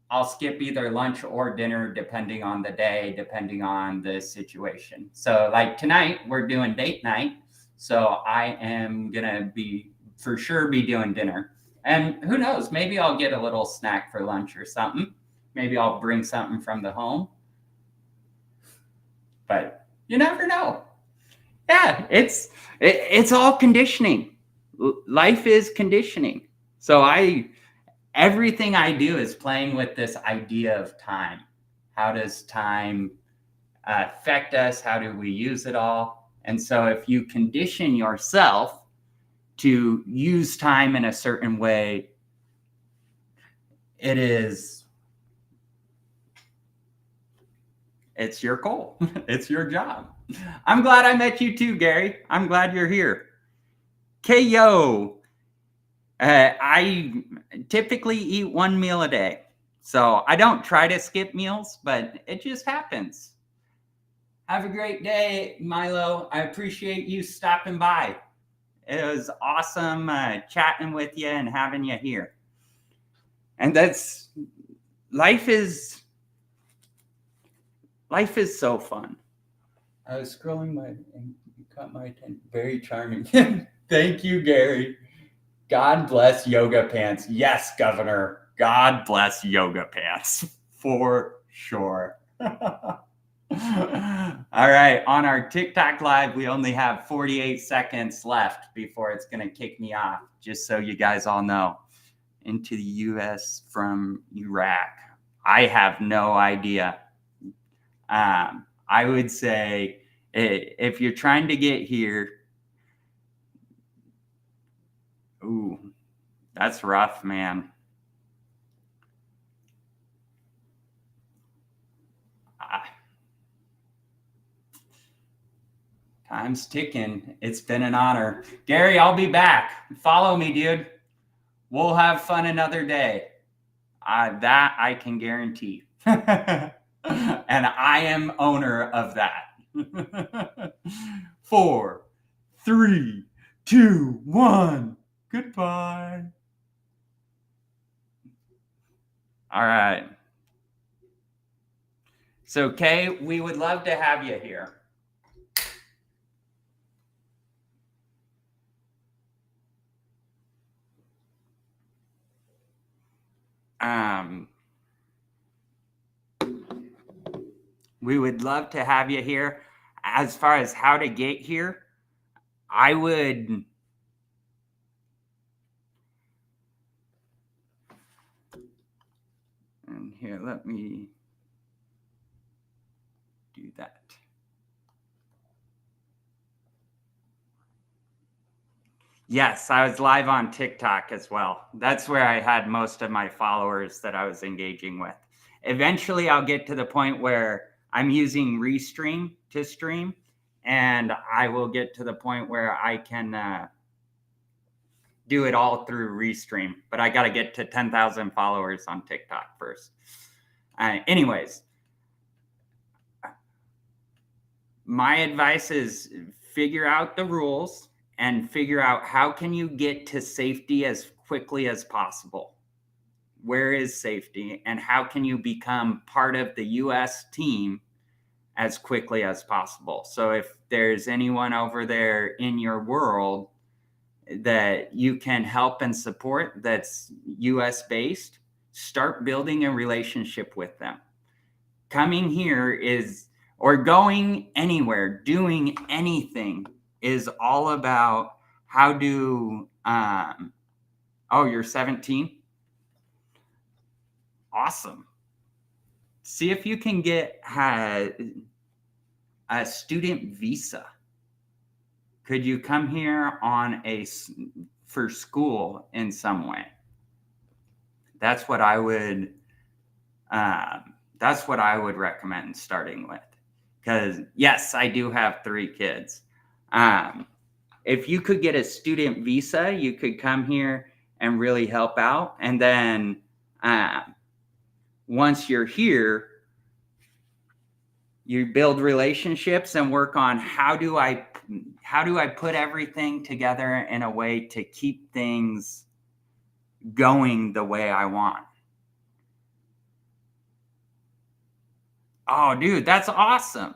I'll skip either lunch or dinner depending on the day, depending on the situation. So like tonight we're doing date night. So I am going to for sure be doing dinner. And who knows, maybe I'll get a little snack for lunch or something. Maybe I'll bring something from the home. But you never know. Yeah, it's all conditioning. Life is conditioning. So everything I do is playing with this idea of time. How does time affect us? How do we use it all? And so if you condition yourself to use time in a certain way, it's your goal. It's your job. I'm glad I met you too, Gary. I'm glad you're here. KO. I typically eat 1 meal a day. So I don't try to skip meals, but it just happens. Have a great day, Milo. I appreciate you stopping by. It was awesome chatting with you and having you here. And life is so fun. I was scrolling and you caught my attention. Very charming. Thank you, Gary. God bless yoga pants. Yes, Governor. God bless yoga pants. For sure. All right. On our TikTok live, we only have 48 seconds left before it's going to kick me off, just so you guys all know. Into the U.S. from Iraq. I have no idea. I would say if you're trying to get here, ooh, that's rough, man. Time's ticking. It's been an honor. Gary, I'll be back. Follow me, dude. We'll have fun another day. That I can guarantee. And I am owner of that. 4, 3, 2, 1. Goodbye. All right. So, Kay, we would love to have you here. We would love to have you here. As far as how to get here, I would and here, let me do that. Yes, I was live on TikTok as well. That's where I had most of my followers that I was engaging with. Eventually, I'll get to the point where I'm using Restream to stream, and I will get to the point where I can do it all through Restream. But I got to get to 10,000 followers on TikTok first. Anyways, my advice is figure out the rules and figure out how can you get to safety as quickly as possible. Where is safety, and how can you become part of the U.S. team as quickly as possible? So if there's anyone over there in your world that you can help and support that's U.S. based, start building a relationship with them. Coming here is, or going anywhere, doing anything is all about how do, oh, you're 17? Awesome. See if you can get a student visa. Could you come here on for school in some way? That's what I would recommend starting with. Because yes, I do have 3 kids. If you could get a student visa, you could come here and really help out. And then once you're here, you build relationships and work on how do I put everything together in a way to keep things going the way I want. Oh, dude, that's awesome.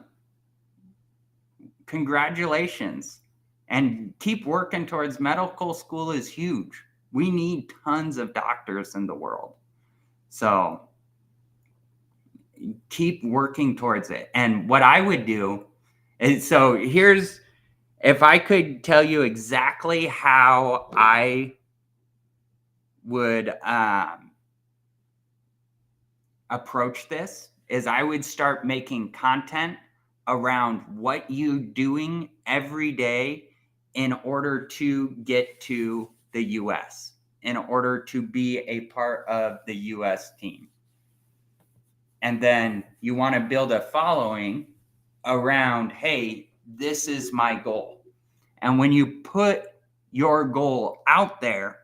Congratulations. And keep working towards medical school is huge. We need tons of doctors in the world. So keep working towards it. And what I would do is, so here's, if I could tell you exactly how I would approach this, is I would start making content around what you doing every day in order to get to the US, in order to be a part of the US team. And then you want to build a following around, hey, this is my goal. And when you put your goal out there,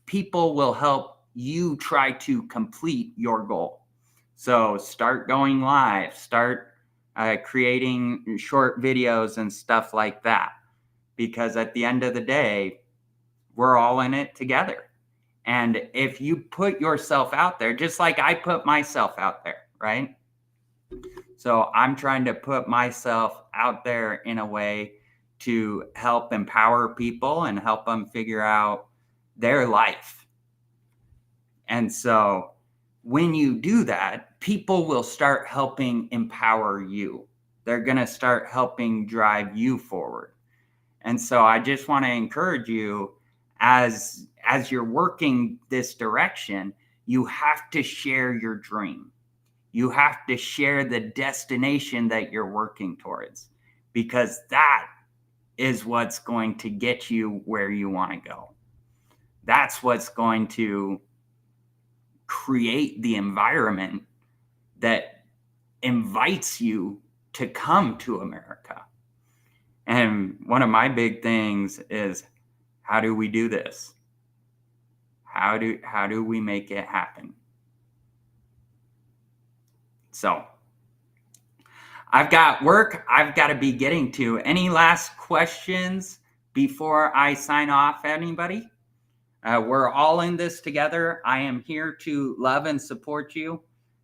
people will help you try to complete your goal. So start going live, start creating short videos and stuff like that. Because at the end of the day, we're all in it together. And if you put yourself out there, just like I put myself out there, right? So I'm trying to put myself out there in a way to help empower people and help them figure out their life. And so when you do that, people will start helping empower you. they're going to start helping drive you forward. And so I just want to encourage you, as you're working this direction, you have to share your dream. You have to share the destination that you're working towards, because that is what's going to get you where you want to go. That's what's going to create the environment that invites you to come to America. And one of my big things is, how do we do this? How do we make it happen? So I've got work I've got to be getting to. Any last questions before I sign off, anybody? We're all in this together. I am here to love and support you.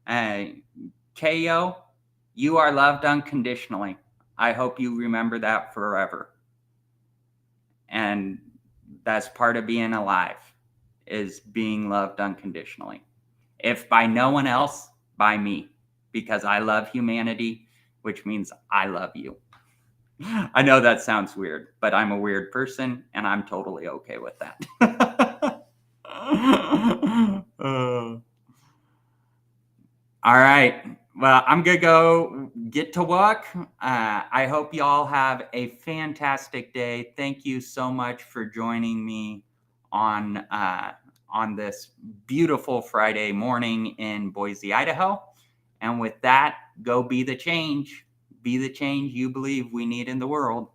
KO, you are loved unconditionally. I hope you remember that forever. And that's part of being alive, is being loved unconditionally. If by no one else, by me, because I love humanity, which means I love you. I know that sounds weird, but I'm a weird person and I'm totally okay with that. All right. Well, I'm going to go get to work. I hope you all have a fantastic day. Thank you so much for joining me on this beautiful Friday morning in Boise, Idaho. And with that, go be the change. Be the change you believe we need in the world.